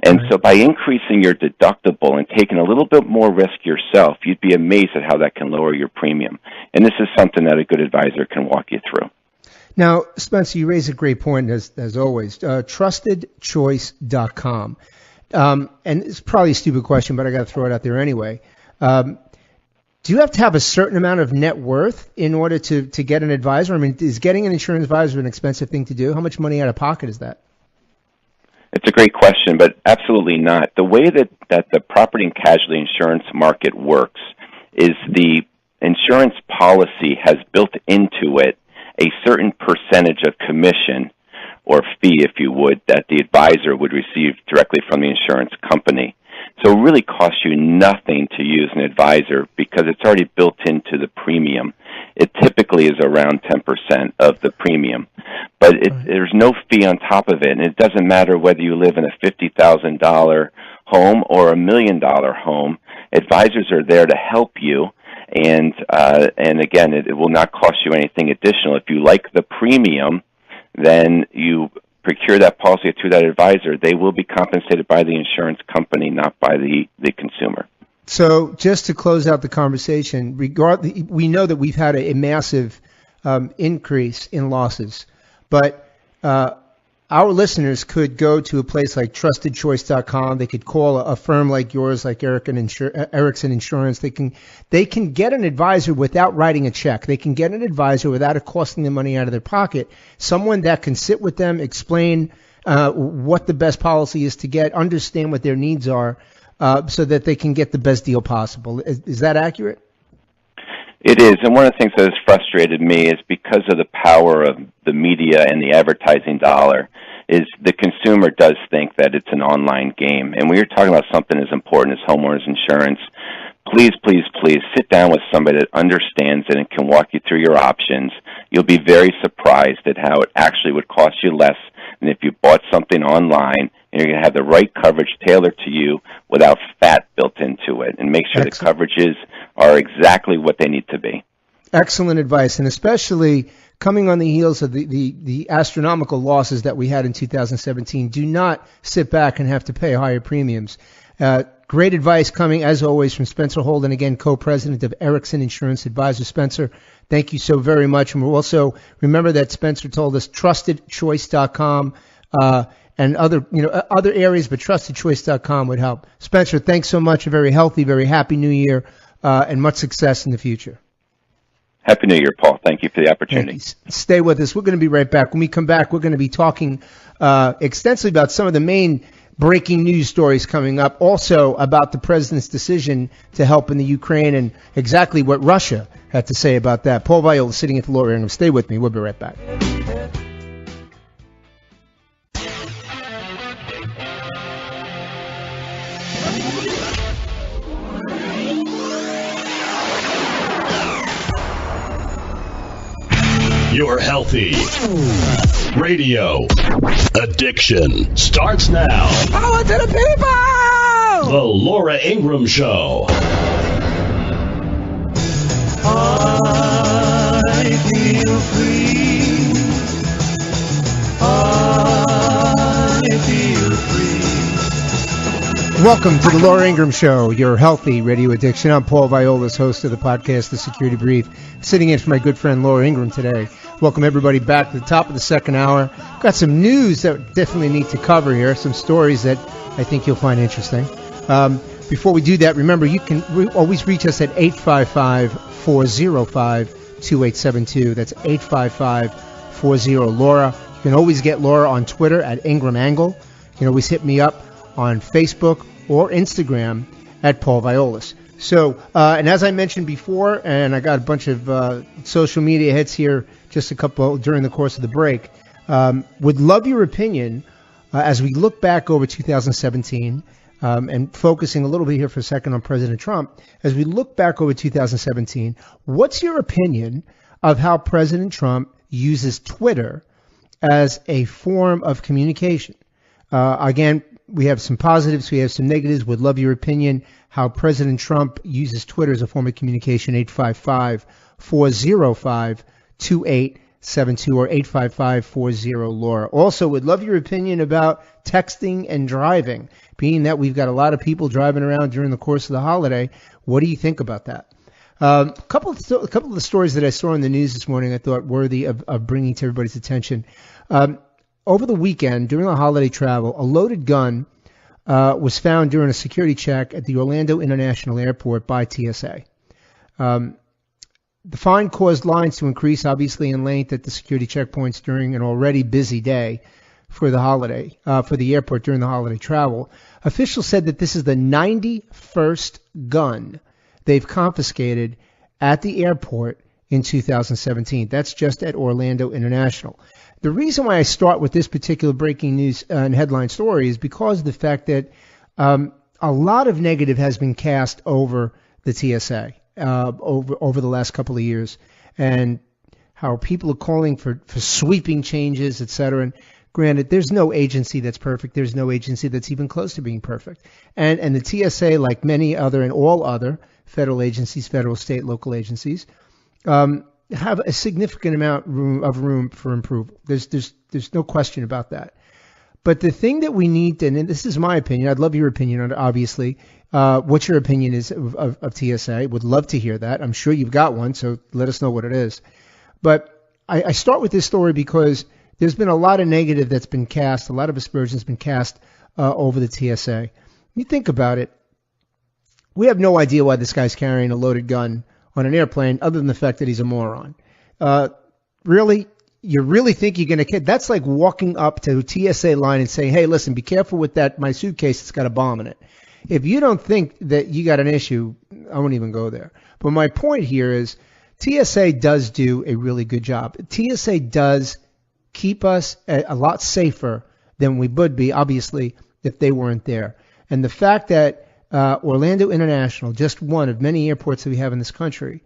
And so by increasing your deductible and taking a little bit more risk yourself, you'd be amazed at how that can lower your premium. And this is something that a good advisor can walk you through. Now, Spencer, you raise a great point, as always. Trustedchoice.com. And it's probably a stupid question, but I got to throw it out there anyway. Do you have to have a certain amount of net worth in order to get an advisor? I mean, is getting an insurance advisor an expensive thing to do? How much money out of pocket is that? It's a great question, but absolutely not. The way that the property and casualty insurance market works is the insurance policy has built into it a certain percentage of commission or fee, if you would, that the advisor would receive directly from the insurance company. So it really costs you nothing to use an advisor because it's already built into the premium. It typically is around 10% of the premium. But there's no fee on top of it, and it doesn't matter whether you live in a $50,000 home or a $1 million home. Advisors are there to help you, and again, it will not cost you anything additional. If you like the premium, then you procure that policy through that advisor. They will be compensated by the insurance company, not by the consumer. So just to close out the conversation, we know that we've had a massive increase in losses, but our listeners could go to a place like trustedchoice.com. They could call a firm like yours, like Ericson Insurance. They can get an advisor without writing a check. They can get an advisor without it costing them money out of their pocket. Someone that can sit with them, explain what the best policy is to get, understand what their needs are, so that they can get the best deal possible. Is that accurate? It is, and one of the things that has frustrated me is because of the power of the media and the advertising dollar, is the consumer does think that it's an online game. And when you're talking about something as important as homeowners insurance, please, please, please sit down with somebody that understands it and can walk you through your options. You'll be very surprised at how it actually would cost you less than if you bought something online, and you're going to have the right coverage tailored to you without fat built into it, and make sure Excellent. the coverages are exactly what they need to be. Excellent advice, and especially coming on the heels of the astronomical losses that we had in 2017. Do not sit back and have to pay higher premiums. Great advice coming, as always, from Spencer Houldin, again, co-president of Ericson Insurance Advisor. Spencer, thank you so very much. And we'll also remember that Spencer told us trustedchoice.com and other areas, but trustedchoice.com would help. Spencer, thanks so much. A very healthy, very happy New Year, and much success in the future. Happy New Year, Paul. Thank you for the opportunity. Stay with us. We're going to be right back. When we come back, we're going to be talking extensively about some of the main breaking news stories coming up, also about the president's decision to help in the Ukraine and exactly what Russia had to say about that. Paul Viollis sitting at the Law Ingraham. Stay with me. We'll be right back. Your Healthy Radio Addiction starts now. Power to the people! The Laura Ingraham Show. I feel free. I feel free. Welcome to the Laura Ingraham Show, your healthy radio addiction. I'm Paul Viollis, host of the podcast, The Security Brief, sitting in for my good friend Laura Ingraham today. Welcome everybody back to the top of the second hour. Got some news that we definitely need to cover here, some stories that I think you'll find interesting. Before we do that, remember you can always reach us at 855-405-2872. That's 855-40-LAURA. You can always get Laura on Twitter at Ingraham Angle. You can always hit me up on Facebook or Instagram at Paul Viollis. So, and as I mentioned before, and I got a bunch of social media hits here, just a couple during the course of the break, would love your opinion as we look back over 2017, and focusing a little bit here for a second on President Trump. As we look back over 2017, what's your opinion of how President Trump uses Twitter as a form of communication? Again, we have some positives, we have some negatives. Would love your opinion how President Trump uses Twitter as a form of communication. 855-405-2872 or 855-40-LAURA. Also, would love your opinion about texting and driving, being that we've got a lot of people driving around during the course of the holiday. What do you think about that? A couple of the stories that I saw in the news this morning I thought worthy of bringing to everybody's attention. Over the weekend, during the holiday travel, a loaded gun was found during a security check at the Orlando International Airport by TSA. The find caused lines to increase, obviously, in length at the security checkpoints during an already busy day for the holiday, for the airport during the holiday travel. Officials said that this is the 91st gun they've confiscated at the airport in 2017. That's just at Orlando International. The reason why I start with this particular breaking news and headline story is because of the fact that a lot of negative has been cast over the TSA over the last couple of years, and how people are calling for sweeping changes, et cetera. And granted, there's no agency that's perfect. There's no agency that's even close to being perfect. And the TSA, like many other and all other federal agencies, federal, state, local agencies, have a significant amount of room for improvement. There's no question about that. But the thing that we need to, and this is my opinion, I'd love your opinion on it, obviously, what your opinion is of TSA. Would love to hear that. I'm sure you've got one, so let us know what it is. But I start with this story because there's been a lot of negative that's been cast, a lot of aspersions been cast over the TSA. You think about it, we have no idea why this guy's carrying a loaded gun on an airplane other than the fact that he's a moron. Really? You really think you're going to... That's like walking up to a TSA line and saying, hey, listen, be careful with that, my suitcase, it's got a bomb in it. If you don't think that you got an issue, I won't even go there. But my point here is TSA does do a really good job. TSA does keep us a lot safer than we would be, obviously, if they weren't there. And the fact that Orlando International, just one of many airports that we have in this country,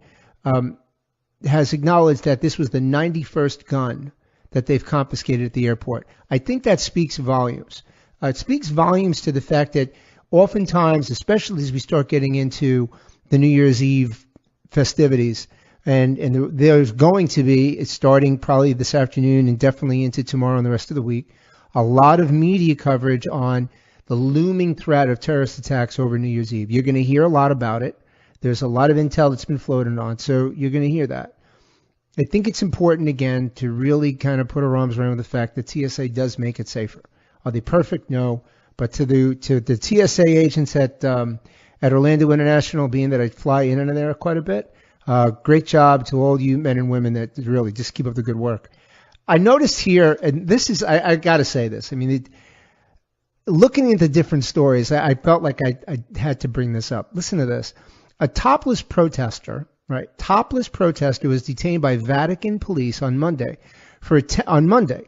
has acknowledged that this was the 91st gun that they've confiscated at the airport. I think that speaks volumes. It speaks volumes to the fact that oftentimes, especially as we start getting into the New Year's Eve festivities, and there's going to be, starting probably this afternoon and definitely into tomorrow and the rest of the week, a lot of media coverage on the looming threat of terrorist attacks over New Year's Eve. You're going to hear a lot about it. There's a lot of intel that's been floated on, so you're going to hear that. I think it's important, again, to really kind of put our arms around the fact that TSA does make it safer. Are they perfect? No. But to the TSA agents at Orlando International, being that I fly in and there quite a bit, great job to all you men and women that really just keep up the good work. I noticed here, and this is, I got to say this, I mean, looking into different stories, I felt like I had to bring this up. Listen to this. A topless protester was detained by Vatican police on Monday,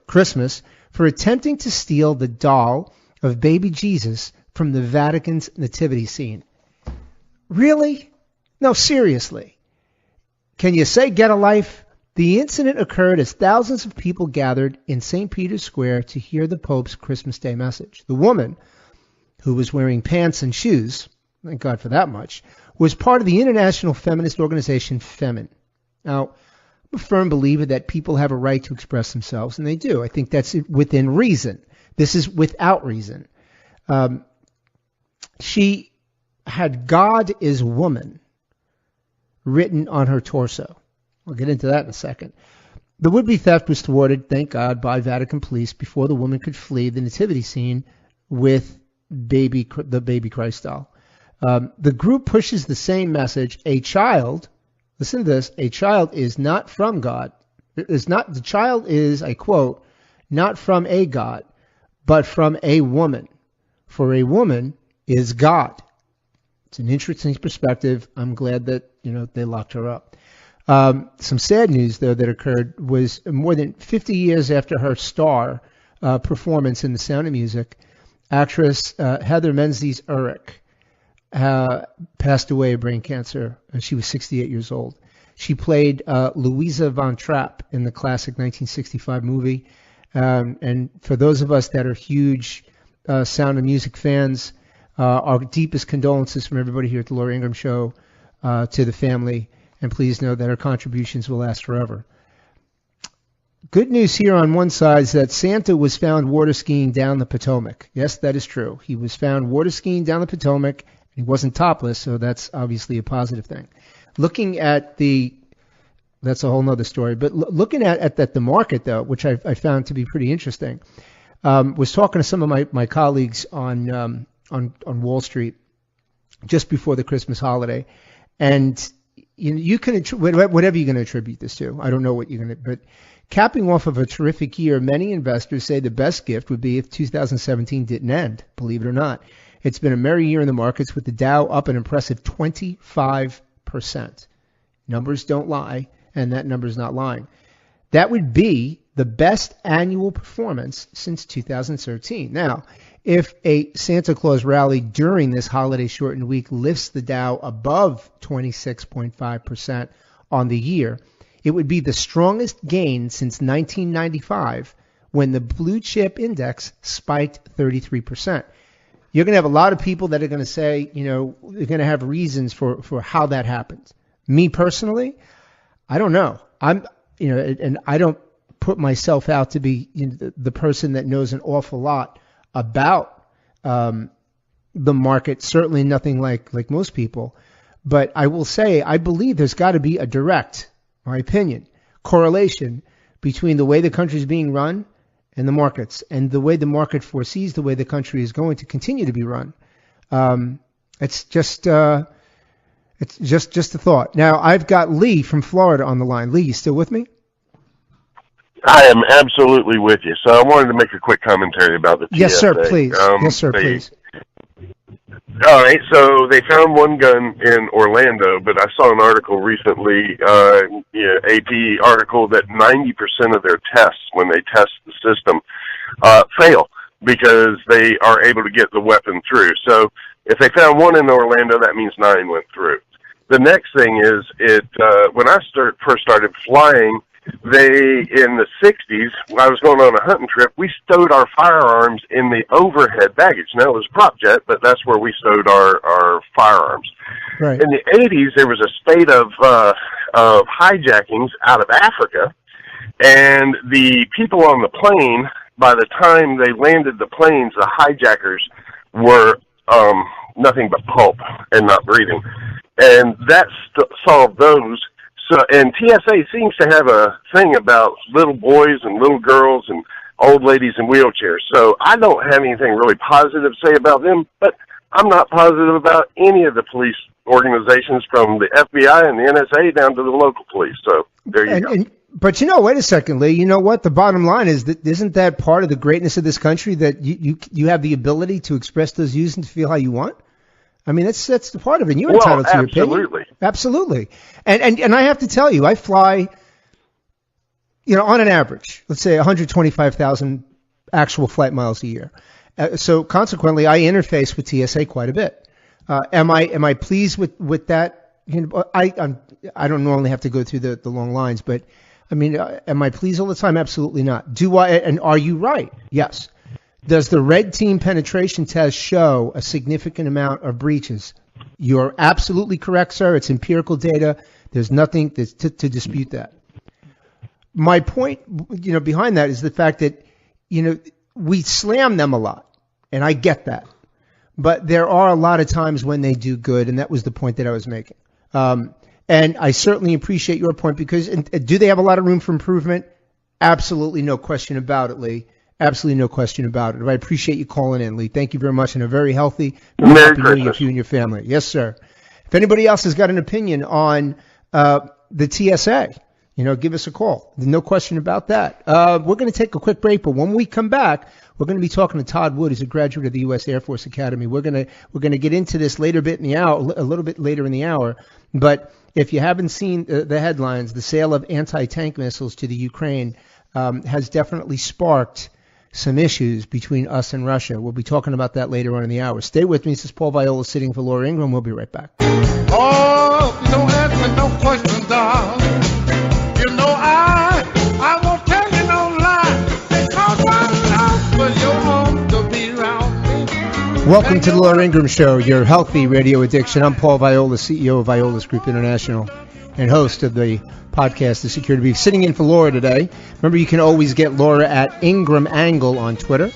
Christmas, for attempting to steal the doll of baby Jesus from the Vatican's nativity scene. Really? No, seriously. Can you say get a life? The incident occurred as thousands of people gathered in St. Peter's Square to hear the Pope's Christmas Day message. The woman, who was wearing pants and shoes, thank God for that much, was part of the international feminist organization Femin. Now, I'm a firm believer that people have a right to express themselves, and they do. I think that's within reason. This is without reason. She had God is woman written on her torso. I'll get into that in a second. The would-be theft was thwarted, thank God, by Vatican police before the woman could flee the nativity scene with the baby Christ doll. The group pushes the same message. A child, listen to this, a child is not from God. The child is, I quote, not from a God, but from a woman. For a woman is God. It's an interesting perspective. I'm glad that, they locked her up. Some sad news, though, that occurred was more than 50 years after her star performance in The Sound of Music, actress Heather Menzies Urich passed away of brain cancer. She was 68 years old. She played Louisa Von Trapp in the classic 1965 movie. And for those of us that are huge Sound of Music fans, our deepest condolences from everybody here at the Laura Ingraham Show to the family. And please know that her contributions will last forever. Good news here on one side is that Santa was found water skiing down the Potomac. Yes, that is true. He was found water skiing down the Potomac. He wasn't topless, so that's obviously a positive thing. Looking at that's a whole nother story, but looking at the market, though, which I found to be pretty interesting, was talking to some of my colleagues on Wall Street just before the Christmas holiday, and you can whatever you're going to attribute this to. I don't know what you're going to, but capping off of a terrific year, many investors say the best gift would be if 2017 didn't end. Believe it or not, it's been a merry year in the markets with the Dow up an impressive 25%. Numbers don't lie, and that number is not lying. That would be the best annual performance since 2013. Now, if a Santa Claus rally during this holiday shortened week lifts the Dow above 26.5% on the year, it would be the strongest gain since 1995 when the blue chip index spiked 33%. You're going to have a lot of people that are going to say, they're going to have reasons for how that happened. Me personally, I don't know. And I don't put myself out to be the person that knows an awful lot about the market. Certainly nothing like most people. But I will say, I believe there's got to be a direct, my opinion, correlation between the way the country is being run and the markets and the way the market foresees the way the country is going to continue to be run. It's just a thought. Now, I've got Lee from Florida on the line. Lee, you still with me? I am absolutely with you. So I wanted to make a quick commentary about the TSA. Yes, sir, please. Yes, sir, please. All right, so they found one gun in Orlando, but I saw an article recently, AP article, that 90% of their tests, when they test the system, fail because they are able to get the weapon through. So if they found one in Orlando, that means 9 went through. The next thing is, when I first started flying, in the 60s, when I was going on a hunting trip, we stowed our firearms in the overhead baggage. Now, it was a prop jet, but that's where we stowed our firearms. Right. In the 80s, there was a spate of hijackings out of Africa, and the people on the plane, by the time they landed the planes, the hijackers were nothing but pulp and not breathing. And that solved those. So, and TSA seems to have a thing about little boys and little girls and old ladies in wheelchairs. So I don't have anything really positive to say about them, but I'm not positive about any of the police organizations, from the FBI and the NSA down to the local police. So there you go. But wait a second, Lee. You know what? The bottom line is that isn't that part of the greatness of this country, that you have the ability to express those views and to feel how you want? I mean, that's the part of it. You're entitled to your opinion. Absolutely. And I have to tell you, I fly, on an average, let's say 125,000 actual flight miles a year. So consequently, I interface with TSA quite a bit. Am I pleased with that? I don't normally have to go through the long lines, but I mean, am I pleased all the time? Absolutely not. Do I? And are you right? Yes. Does the red team penetration test show a significant amount of breaches? You're absolutely correct, sir. It's empirical data. There's nothing to dispute that. My point, behind that is the fact that, we slam them a lot, and I get that. But there are a lot of times when they do good, and that was the point that I was making. And I certainly appreciate your point, because do they have a lot of room for improvement? Absolutely no question about it, Lee. Absolutely no question about it. I appreciate you calling in, Lee. Thank you very much, and a very healthy, very happy New Year for you and your family. Yes, sir. If anybody else has got an opinion on the TSA, give us a call. No question about that. We're going to take a quick break, but when we come back, we're going to be talking to Todd Wood, who's a graduate of the U.S. Air Force Academy. We're going to get into this a little bit later in the hour. But if you haven't seen the headlines, the sale of anti-tank missiles to the Ukraine has definitely sparked some issues between us and Russia. We'll be talking about that later on in the hour. Stay with me. This is Paul Viollis sitting for Laura Ingraham. We'll be right back. Oh, don't ask me no questions, darling. I won't tell you no lie, because I love for your home to be around me. Welcome to the Laura Ingraham Show, your healthy radio addiction. I'm Paul Viollis, CEO of Viollis Group International and host of the podcast, The Security Brief. Sitting in for Laura today. Remember, you can always get Laura at Ingram Angle on Twitter. You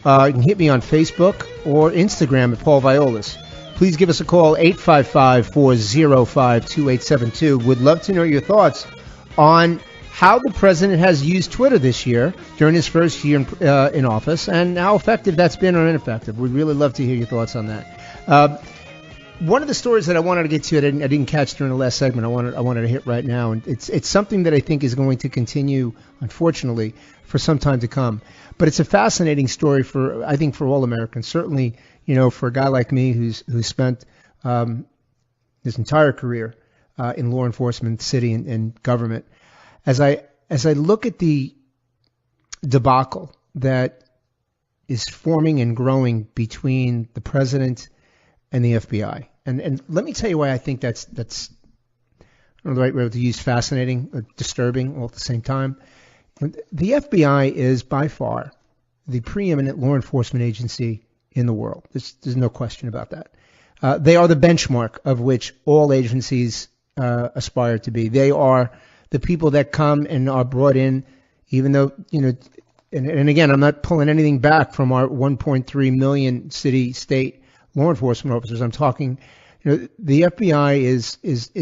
can hit me on Facebook or Instagram at Paul Viollis. Please give us a call, 855-405-2872. Would love to know your thoughts on how the president has used Twitter this year during his first year in office, and how effective that's been or ineffective. We'd really love to hear your thoughts on that. One of the stories that I wanted to get to, I didn't catch during the last segment. I wanted to hit right now, and it's something that I think is going to continue, unfortunately, for some time to come. But it's a fascinating story for all Americans. Certainly, for a guy like me who's spent his entire career in law enforcement, city, and government. As I look at the debacle that is forming and growing between the president and the FBI. And let me tell you why I think that's I don't know the right word to use, fascinating or disturbing all at the same time. The FBI is by far the preeminent law enforcement agency in the world. There's no question about that. They are the benchmark of which all agencies aspire to be. They are the people that come and are brought in, even though, and again, I'm not pulling anything back from our 1.3 million city, state law enforcement officers. I'm talking, the FBI is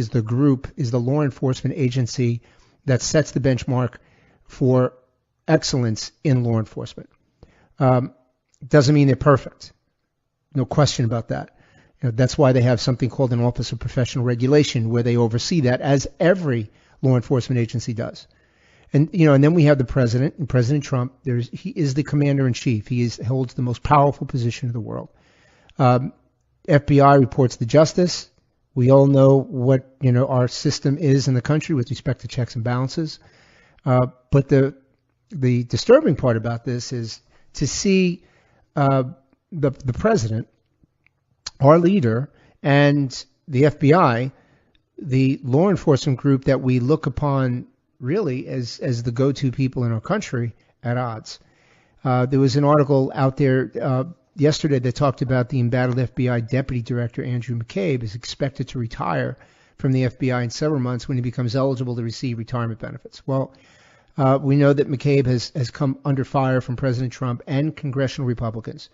the law enforcement agency that sets the benchmark for excellence in law enforcement. Doesn't mean they're perfect. No question about that. That's why they have something called an Office of Professional Regulation, where they oversee that, as every law enforcement agency does. And then we have the president, and President Trump. He is the commander in chief. He holds the most powerful position in the world. FBI reports to justice. We all know what our system is in the country with respect to checks and balances. But the disturbing part about this is to see the president, our leader, and the FBI, the law enforcement group that we look upon really as the go-to people in our country, at odds. There was an article out there yesterday that talked about the embattled FBI Deputy Director Andrew McCabe is expected to retire from the FBI in several months when he becomes eligible to receive retirement benefits. Well, we know that McCabe has come under fire from President Trump and congressional Republicans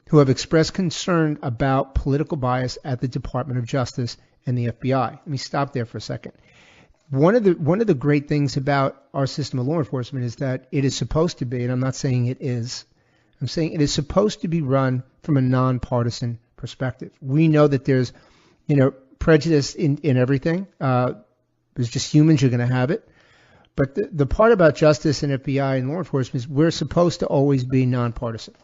who have expressed concern about political bias at the Department of Justice and the FBI. Let me stop there for a second. One of the great things about our system of law enforcement is that it is supposed to be, and I'm not saying it is, I'm saying it is supposed to be run from a nonpartisan perspective. We know that there's, prejudice in everything. There's just humans, you're going to have it. But the part about justice and FBI and law enforcement is we're supposed to always be nonpartisan.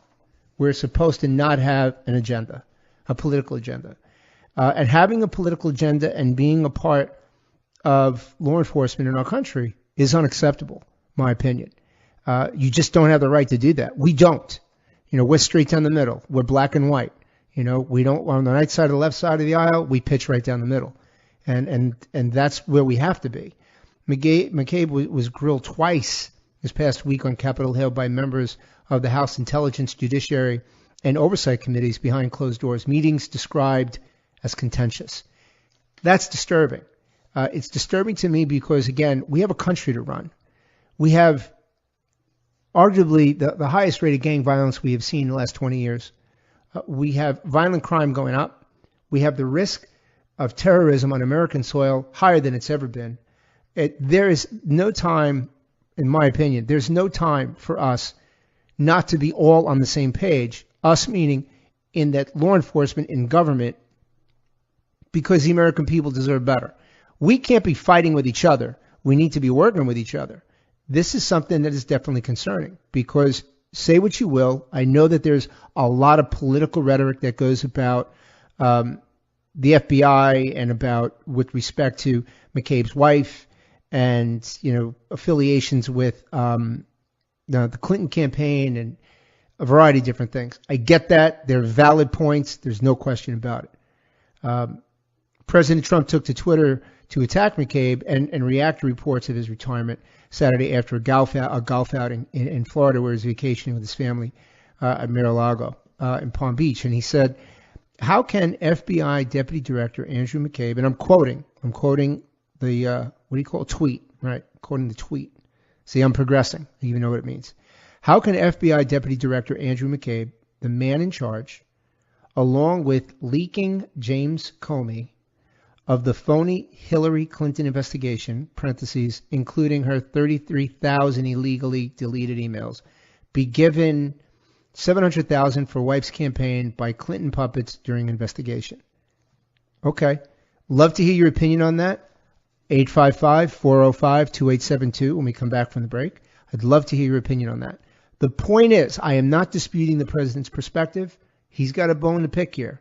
We're supposed to not have an agenda, a political agenda. And having a political agenda and being a part of law enforcement in our country is unacceptable, my opinion. You just don't have the right to do that. We don't. We're straight down the middle. We're black and white. We don't, on the right side or the left side of the aisle, we pitch right down the middle. And that's where we have to be. McCabe was grilled twice this past week on Capitol Hill by members of the House Intelligence, Judiciary, and Oversight Committees behind closed doors, meetings described as contentious. That's disturbing. It's disturbing to me because, again, we have a country to run. We have arguably the highest rate of gang violence we have seen in the last 20 years. We have violent crime going up. We have the risk of terrorism on American soil higher than it's ever been. There is no time, in my opinion, there's no time for us not to be all on the same page, us meaning in that law enforcement and government, because the American people deserve better. We can't be fighting with each other. We need to be working with each other. This is something that is definitely concerning because, say what you will, I know that there's a lot of political rhetoric that goes about the FBI and about with respect to McCabe's wife and, affiliations with the Clinton campaign and a variety of different things. I get that. They're valid points. There's no question about it. President Trump took to Twitter to attack McCabe and react to reports of his retirement Saturday after a golf outing in Florida where he was vacationing with his family at Mar-a-Lago in Palm Beach. And he said, how can FBI Deputy Director Andrew McCabe, and I'm quoting the, tweet, right? Quoting the tweet. See, I'm progressing. I even know what it means. How can FBI Deputy Director Andrew McCabe, the man in charge, along with leaking James Comey of the phony Hillary Clinton investigation, parentheses, including her 33,000 illegally deleted emails, be given $700,000 for wife's campaign by Clinton puppets during investigation? Okay. Love to hear your opinion on that. 855-405-2872 when we come back from the break. I'd love to hear your opinion on that. The point is, I am not disputing the president's perspective. He's got a bone to pick here.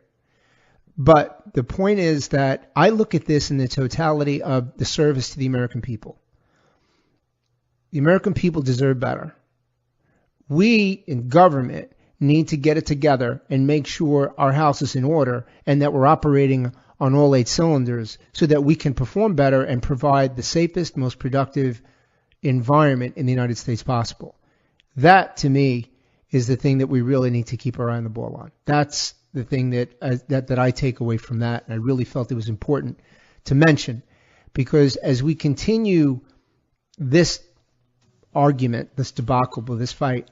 But the point is that I look at this in the totality of the service to the American people. The American people deserve better. We in government need to get it together and make sure our house is in order and that we're operating on all 8 cylinders so that we can perform better and provide the safest, most productive environment in the United States possible. That, to me, is the thing that we really need to keep our eye on the ball on. That's the thing that I take away from that. And I really felt it was important to mention because as we continue this argument, this debacle, this fight,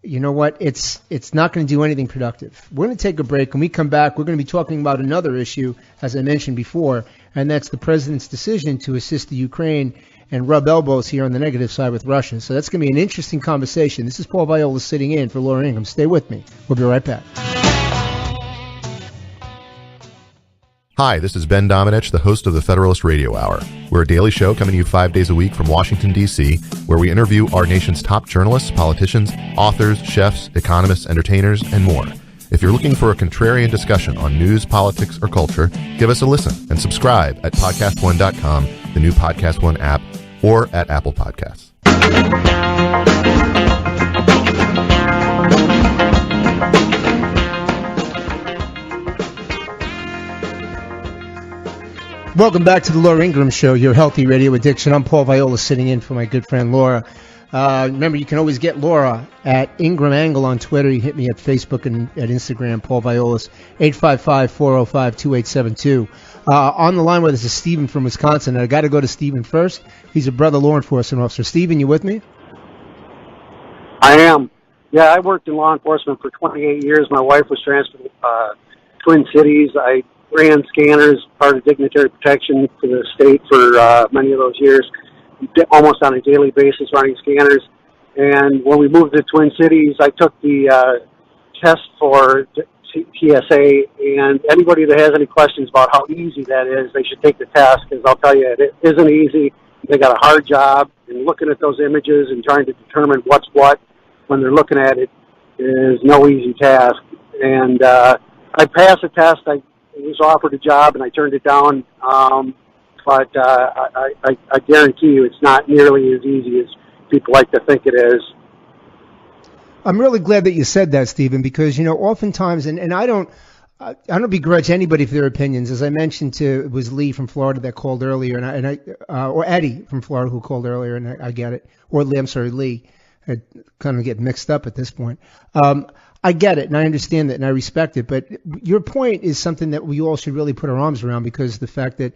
you know what? It's not going to do anything productive. We're going to take a break. When we come back, we're going to be talking about another issue, as I mentioned before, and that's the president's decision to assist the Ukraine and rub elbows here on the negative side with Russia. So that's going to be an interesting conversation. This is Paul Viollis sitting in for Laura Ingraham. Stay with me. We'll be right back. Hi, this is Ben Domenech, the host of the Federalist Radio Hour. We're a daily show coming to you 5 days a week from Washington, D.C., where we interview our nation's top journalists, politicians, authors, chefs, economists, entertainers, and more. If you're looking for a contrarian discussion on news, politics, or culture, give us a listen and subscribe at podcastone.com, the new Podcast One app, or at Apple Podcasts. Welcome back to the Laura Ingraham Show, your healthy radio addiction. I'm Paul Viollis sitting in for my good friend Laura. Remember, you can always get Laura at Ingraham Angle on Twitter. You hit me at Facebook and at Instagram, Paul Viollis, 855-405-2872. On the line with us is Stephen from Wisconsin. And I got to go to Stephen first. He's a brother law enforcement officer. Stephen, you with me? I am. Yeah, I worked in law enforcement for 28 years. My wife was transferred to Twin Cities. I ran scanners, part of dignitary protection for the state for many of those years, almost on a daily basis running scanners. And when we moved to Twin Cities, I took the test for TSA, and anybody that has any questions about how easy that is, they should take the test, because I'll tell you, it isn't easy. They got a hard job, and looking at those images and trying to determine what's what when they're looking at it is no easy task. And I passed the test. I was offered a job, and I turned it down. But I guarantee you it's not nearly as easy as people like to think it is. I'm really glad that you said that, Stephen, because, oftentimes, and I don't begrudge anybody for their opinions. As I mentioned it was Lee from Florida that called earlier, or Eddie from Florida who called earlier, and I get it. Or Lee. I kind of get mixed up at this point. I get it, and I understand that, and I respect it. But your point is something that we all should really put our arms around, because the fact that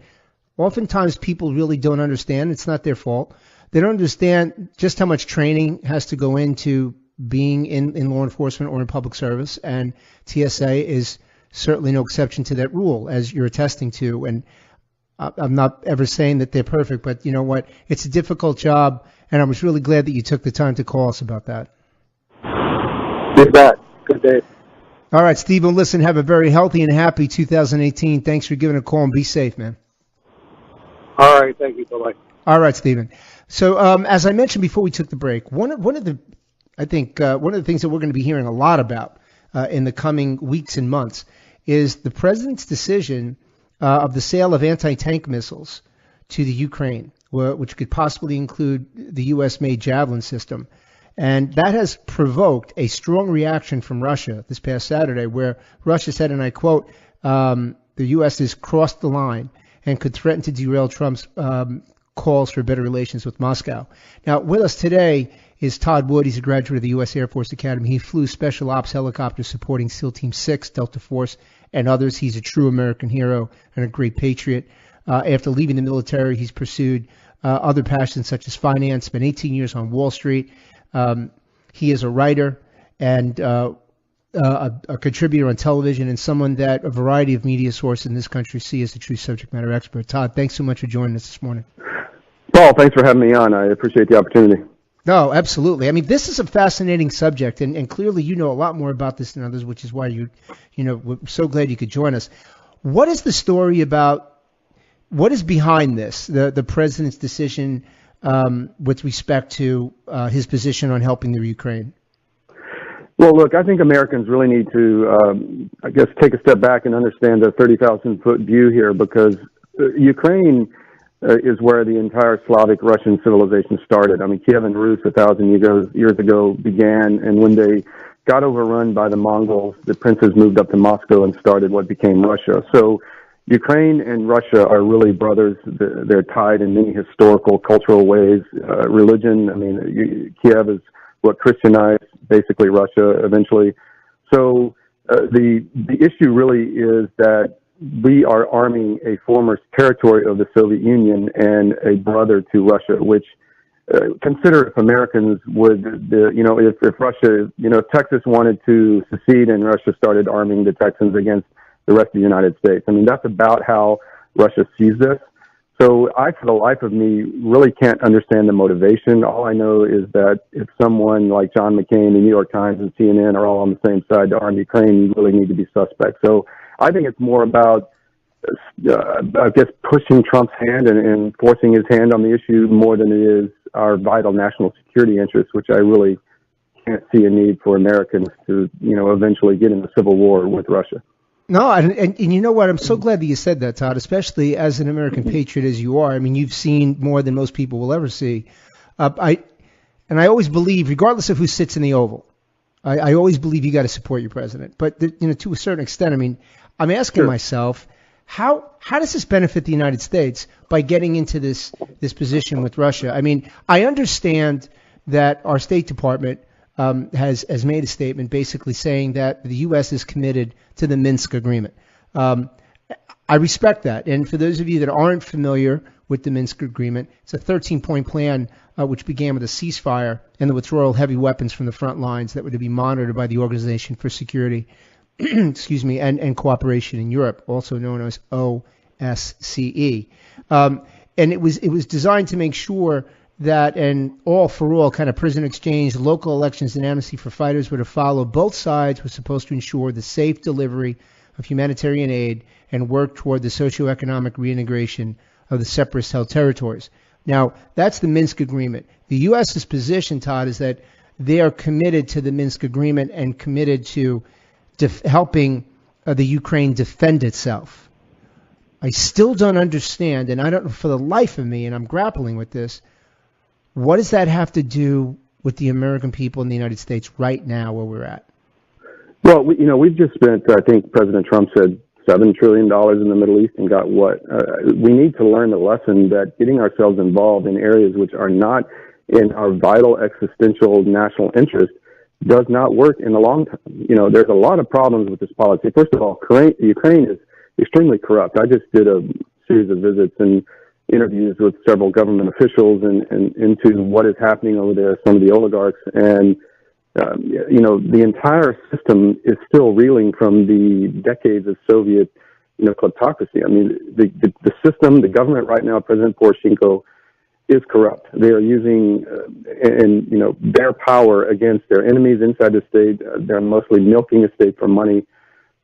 oftentimes people really don't understand. It's not their fault. They don't understand just how much training has to go into being in law enforcement or in public service, and TSA is certainly no exception to that rule, as you're attesting to. And I'm not ever saying that they're perfect, but you know what? It's a difficult job, and I was really glad that you took the time to call us about that. Good bet. Good day. All right, Stephen, listen, have a very healthy and happy 2018. Thanks for giving a call, and be safe, man. All right, thank you. Bye-bye. All right, Stephen. So as I mentioned before we took the break, one of the things that we're going to be hearing a lot about in the coming weeks and months is the president's decision of the sale of anti-tank missiles to the Ukraine, which could possibly include the U.S.-made Javelin system. And that has provoked a strong reaction from Russia this past Saturday, where Russia said, and I quote, the U.S. has crossed the line and could threaten to derail Trump's calls for better relations with Moscow. Now, with us today is Todd Wood. He's a graduate of the U.S. Air Force Academy. He flew Special Ops helicopters supporting SEAL Team 6, Delta Force, and others. He's a true American hero and a great patriot. After leaving the military, he's pursued other passions such as finance, spent 18 years on Wall Street. He is a writer and a contributor on television, and someone that a variety of media sources in this country see as a true subject matter expert. Todd, thanks so much for joining us this morning. Paul, thanks for having me on. I appreciate the opportunity. No, absolutely. I mean, this is a fascinating subject, and clearly you know a lot more about this than others, which is why we're so glad you could join us. What is the story about? What is behind this? The president's decision with respect to his position on helping the Ukraine? Well, look, I think Americans really need to, take a step back and understand the 30,000-foot view here, because Ukraine is where the entire Slavic Russian civilization started. I mean, Kiev and Rus 1,000 years ago began, and when they got overrun by the Mongols, the princes moved up to Moscow and started what became Russia. So Ukraine and Russia are really brothers. They're tied in many historical, cultural ways. Religion, I mean, Kiev is what Christianized basically Russia eventually. So the issue really is that we are arming a former territory of the Soviet Union and a brother to Russia, which consider if Americans would, if Russia, if Texas wanted to secede and Russia started arming the Texans against the rest of the United States. I mean, that's about how Russia sees this. So I, for the life of me, really can't understand the motivation. All I know is that if someone like John McCain, the New York Times, and CNN are all on the same side to arm Ukraine, you really need to be suspect. So I think it's more about, I guess, pushing Trump's hand and forcing his hand on the issue more than it is our vital national security interests, which I really can't see a need for Americans to, eventually get in a civil war with Russia. No, and you know what? I'm so glad that you said that, Todd, especially as an American patriot as you are. I mean, you've seen more than most people will ever see. I always believe, regardless of who sits in the Oval, I always believe you got to support your president. But, to a certain extent, I mean, I'm asking myself, how does this benefit the United States by getting into this position with Russia? I mean, I understand that our State Department has made a statement basically saying that the U.S. is committed to the Minsk agreement. I respect that. And for those of you that aren't familiar with the Minsk agreement, it's a 13-point plan which began with a ceasefire and the withdrawal of heavy weapons from the front lines that were to be monitored by the Organization for Security and Cooperation in Europe, also known as OSCE. And it was designed to make sure that an all-for-all kind of prison exchange, local elections, and amnesty for fighters were to follow. Both sides were supposed to ensure the safe delivery of humanitarian aid and work toward the socioeconomic reintegration of the separatist-held territories. Now, that's the Minsk agreement. The U.S.'s position, Todd, is that they are committed to the Minsk agreement and committed to helping the Ukraine defend itself. I still don't understand, and I don't know for the life of me, and I'm grappling with this, what does that have to do with the American people in the United States right now where we're at? Well, we've just spent, I think President Trump said, $7 trillion in the Middle East and got what? We need to learn the lesson that getting ourselves involved in areas which are not in our vital existential national interest does not work in the long term. There's a lot of problems with this policy. First of all, Ukraine is extremely corrupt. I just did a series of visits and interviews with several government officials and into what is happening over there, some of the oligarchs. And, the entire system is still reeling from the decades of Soviet, kleptocracy. I mean, the system, the government right now, President Poroshenko, is corrupt. They are using, their power against their enemies inside the state. They're mostly milking the state for money.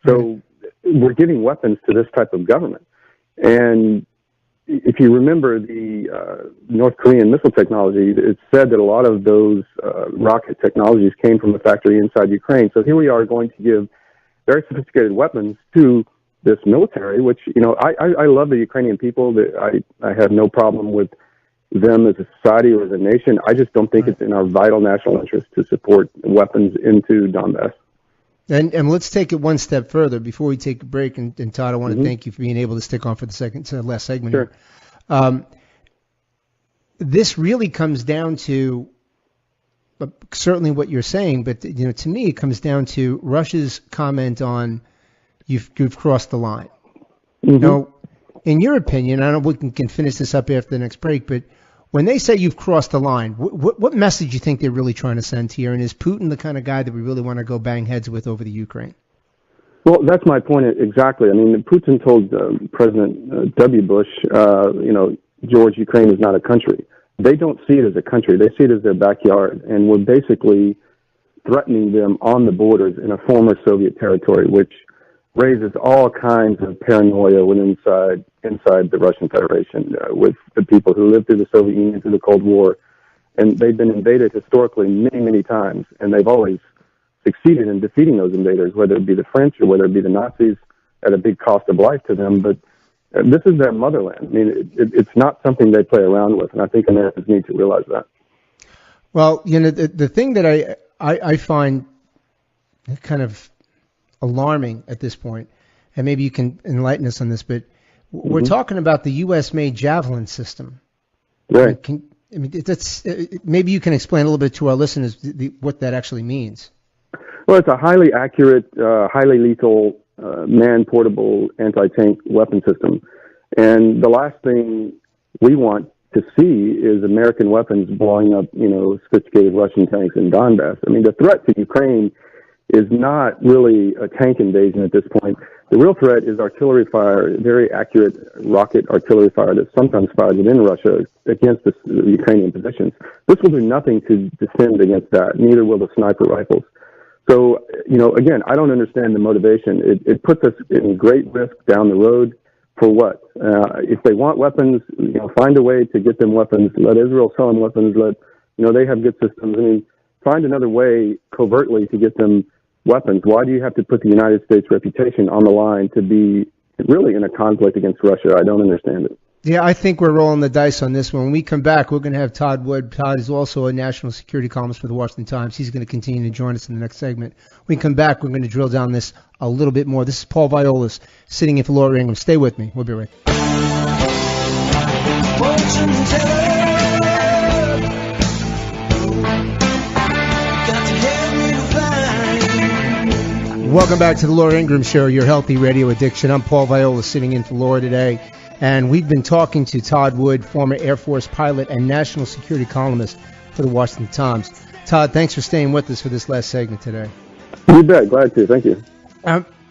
So we're giving weapons to this type of government. And if you remember the North Korean missile technology, it's said that a lot of those rocket technologies came from a factory inside Ukraine. So here we are going to give very sophisticated weapons to this military, which, I love the Ukrainian people. I have no problem with them as a society or as a nation. I just don't think it's in our vital national interest to support weapons into Donbass. And let's take it one step further before we take a break. And Todd, I want to thank you for being able to stick on for the last segment. Sure. Here. This really comes down to certainly what you're saying, but to me, it comes down to Russia's comment on you've crossed the line. Now, in your opinion, I don't know if we can finish this up after the next break, but when they say you've crossed the line, what message do you think they're really trying to send here? And is Putin the kind of guy that we really want to go bang heads with over the Ukraine? Well, that's my point exactly. I mean, Putin told President W. Bush, George, Ukraine is not a country. They don't see it as a country. They see it as their backyard. And we're basically threatening them on the borders in a former Soviet territory, which raises all kinds of paranoia inside the Russian Federation with the people who lived through the Soviet Union, through the Cold War. And they've been invaded historically many, many times, and they've always succeeded in defeating those invaders, whether it be the French or whether it be the Nazis, at a big cost of life to them. But this is their motherland. I mean, it's not something they play around with, and I think Americans need to realize that. Well, the thing that I find kind of alarming at this point, and maybe you can enlighten us on this, but we're talking about the U.S.-made Javelin system. Right. Maybe you can explain a little bit to our listeners what that actually means. Well, it's a highly accurate, highly lethal, man-portable anti-tank weapon system. And the last thing we want to see is American weapons blowing up, sophisticated Russian tanks in Donbass. I mean, the threat to Ukraine is not really a tank invasion at this point. The real threat is artillery fire, very accurate rocket artillery fire that's sometimes fired within Russia against the Ukrainian positions. This will do nothing to defend against that, neither will the sniper rifles. So, again, I don't understand the motivation. It puts us in great risk down the road for what? If they want weapons, find a way to get them weapons. Let Israel sell them weapons. They have good systems. I mean, find another way covertly to get them weapons. Why do you have to put the United States' reputation on the line to be really in a conflict against Russia? I don't understand it. Yeah, I think we're rolling the dice on this one. When we come back, we're going to have Todd Wood. Todd is also a national security columnist for the Washington Times. He's going to continue to join us in the next segment. When we come back, we're going to drill down this a little bit more. This is Paul Viollis sitting in for Laura Ingraham. Stay with me. We'll be right back. Welcome back to the Laura Ingraham Show, your healthy radio addiction. I'm Paul Viollis sitting in for Laura today. And we've been talking to Todd Wood, former Air Force pilot and national security columnist for the Washington Times. Todd, thanks for staying with us for this last segment today. You bet. Glad to. Thank you.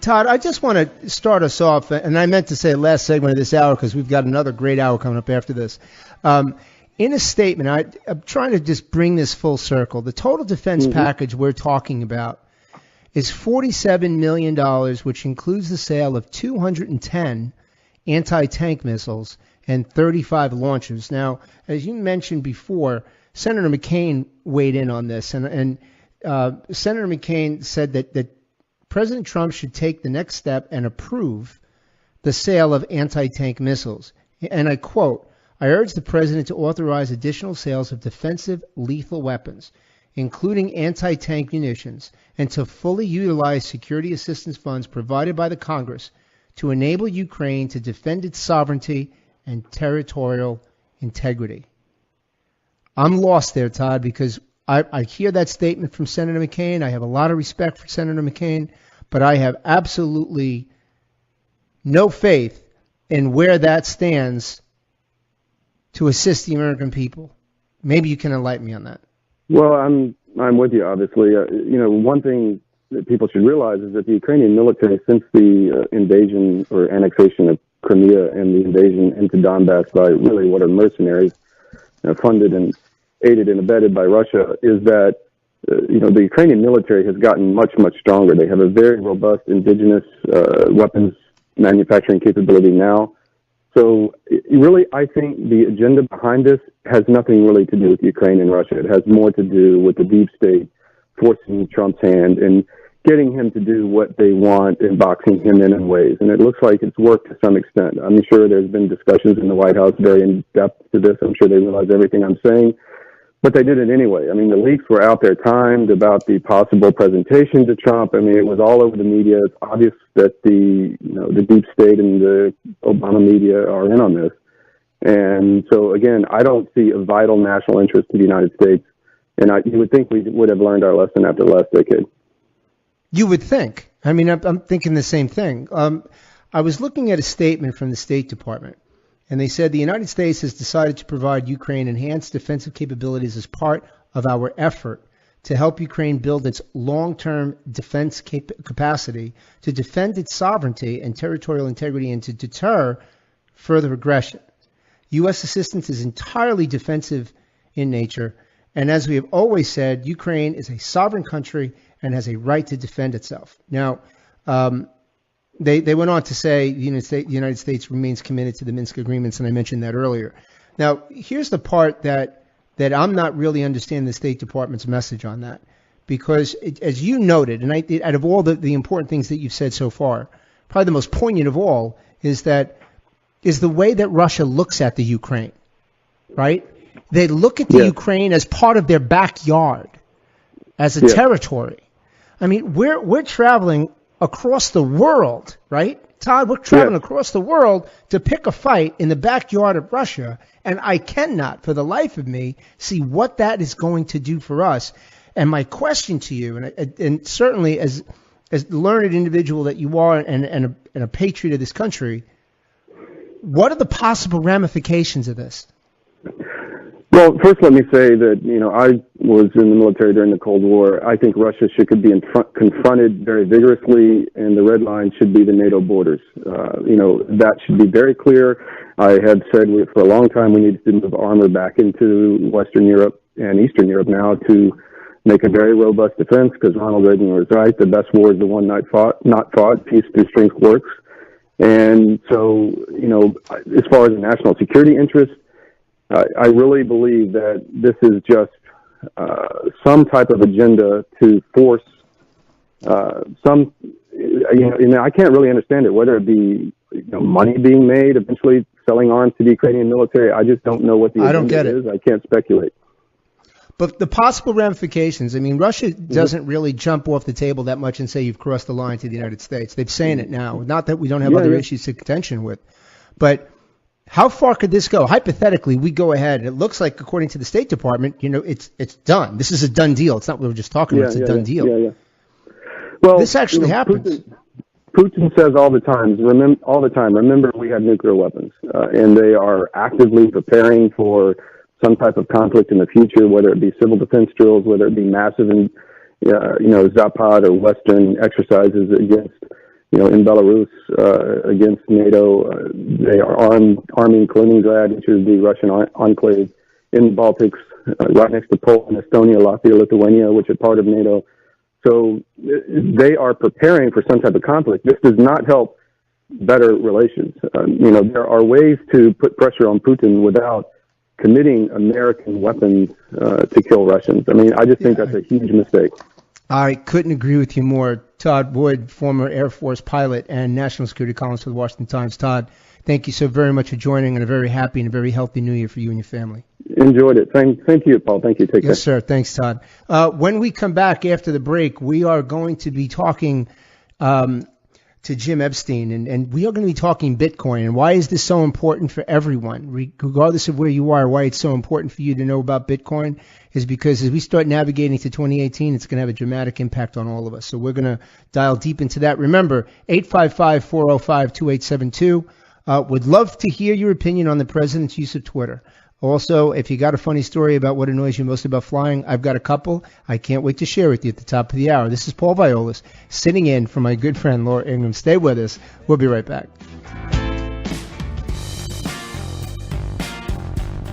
Todd, I just want to start us off, and I meant to say last segment of this hour because we've got another great hour coming up after this. In a statement, I'm trying to just bring this full circle. The total defense package we're talking about is $47 million, which includes the sale of 210 anti-tank missiles and 35 launchers. Now, as you mentioned before, Senator McCain weighed in on this, and Senator McCain said that President Trump should take the next step and approve the sale of anti-tank missiles. And I quote, "I urge the president to authorize additional sales of defensive lethal weapons, including anti-tank munitions, and to fully utilize security assistance funds provided by the Congress to enable Ukraine to defend its sovereignty and territorial integrity." I'm lost there, Todd, because I hear that statement from Senator McCain. I have a lot of respect for Senator McCain, but I have absolutely no faith in where that stands to assist the American people. Maybe you can enlighten me on that. Well, I'm with you, obviously. One thing that people should realize is that the Ukrainian military, since the invasion or annexation of Crimea and the invasion into Donbass by really what are mercenaries, funded and aided and abetted by Russia, is that the Ukrainian military has gotten much, much stronger. They have a very robust indigenous weapons manufacturing capability now. So really, I think the agenda behind this has nothing really to do with Ukraine and Russia. It has more to do with the deep state forcing Trump's hand and getting him to do what they want and boxing him in ways. And it looks like it's worked to some extent. I'm sure there's been discussions in the White House very in depth to this. I'm sure they realize everything I'm saying. But they did it anyway. I mean, the leaks were out there timed about the possible presentation to Trump. I mean, it was all over the media. It's obvious that the deep state and the Obama media are in on this. And so, again, I don't see a vital national interest to the United States. And you would think we would have learned our lesson after the last decade. You would think. I mean, I'm thinking the same thing. I was looking at a statement from the State Department. And they said the United States has decided to provide Ukraine enhanced defensive capabilities as part of our effort to help Ukraine build its long-term defense capacity to defend its sovereignty and territorial integrity and to deter further aggression. U.S. assistance is entirely defensive in nature. And as we have always said, Ukraine is a sovereign country and has a right to defend itself. Now, They went on to say the United States remains committed to the Minsk agreements, and I mentioned that earlier. Now, here's the part that I'm not really understanding the State Department's message on that, because as you noted, and out of all the important things that you've said so far, probably the most poignant of all is the way that Russia looks at the Ukraine, right? They look at the Ukraine as part of their backyard, as a territory. I mean, we're traveling across the world, right? Todd, we're traveling across the world to pick a fight in the backyard of Russia, and I cannot, for the life of me, see what that is going to do for us. And my question to you, and certainly as the learned individual that you are and a patriot of this country, what are the possible ramifications of this? Well, first let me say that, I was in the military during the Cold War. I think Russia should be confronted very vigorously, and the red line should be the NATO borders. That should be very clear. I have said for a long time we need to move armor back into Western Europe and Eastern Europe now to make a very robust defense, because Ronald Reagan was right. The best war is the one not fought. Peace through strength works. And so, as far as the national security interest, I really believe that this is just some type of agenda to force some. I can't really understand it. Whether it be money being made, eventually selling arms to the Ukrainian military, I just don't know what the agenda is. I can't speculate. But the possible ramifications, Russia doesn't really jump off the table that much and say you've crossed the line to the United States. They're saying it now. Not that we don't have other issues to contention with, but how far could this go? Hypothetically, we go ahead, and it looks like, according to the State Department, it's done. This is a done deal. It's not what we were just talking about. It's a done deal. Yeah. Well, this actually happens. Putin says all the time, remember we have nuclear weapons, and they are actively preparing for some type of conflict in the future, whether it be civil defense drills, whether it be massive, Zapad or Western exercises against, in Belarus, against NATO. They are arming Kaliningrad, which is the Russian enclave in the Baltics, right next to Poland, Estonia, Latvia, Lithuania, which are part of NATO. So they are preparing for some type of conflict. This does not help better relations. There are ways to put pressure on Putin without committing American weapons to kill Russians. I just think that's a huge mistake. I couldn't agree with you more. Todd Wood, former Air Force pilot and national security columnist for the Washington Times. Todd, thank you so very much for joining, and a very happy and a very healthy New Year for you and your family. Enjoyed it. Thank you, Paul. Thank you. Take care. Yes, sir. Thanks, Todd. When we come back after the break, we are going to be talking to Jim Epstein, and we are going to be talking Bitcoin, and why is this so important for everyone, regardless of where you are. Why it's so important for you to know about Bitcoin is because as we start navigating to 2018, it's going to have a dramatic impact on all of us. So we're going to dial deep into that. Remember, 855-405-2872. Would love to hear your opinion on the president's use of Twitter. Also, if you got a funny story about what annoys you most about flying, I've got a couple. I can't wait to share with you at the top of the hour. This is Paul Viollis, sitting in for my good friend Laura Ingraham. Stay with us. We'll be right back.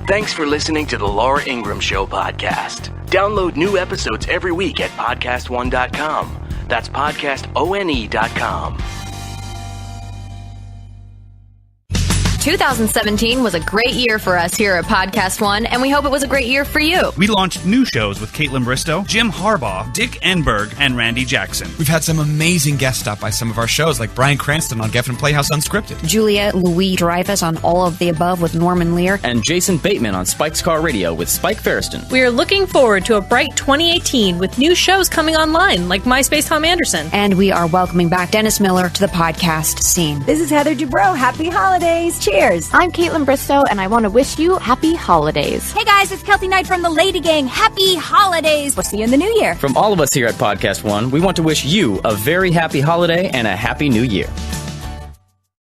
Thanks for listening to the Laura Ingraham Show podcast. Download new episodes every week at podcastone.com. That's podcastone.com. 2017 was a great year for us here at Podcast One, and we hope it was a great year for you. We launched new shows with Caitlin Bristow, Jim Harbaugh, Dick Enberg, and Randy Jackson. We've had some amazing guest stop by some of our shows, like Bryan Cranston on Geffen Playhouse Unscripted, Julia Louis-Dreyfus on All of the Above with Norman Lear, and Jason Bateman on Spike's Car Radio with Spike Ferriston. We are looking forward to a bright 2018 with new shows coming online, like MySpace Tom Anderson. And we are welcoming back Dennis Miller to the podcast scene. This is Heather Dubrow. Happy holidays. Cheers. I'm Caitlin Bristow, and I want to wish you happy holidays. Hey guys, it's Kelty Knight from the Lady Gang. Happy holidays. We'll see you in the new year. From all of us here at Podcast One, we want to wish you a very happy holiday and a happy new year.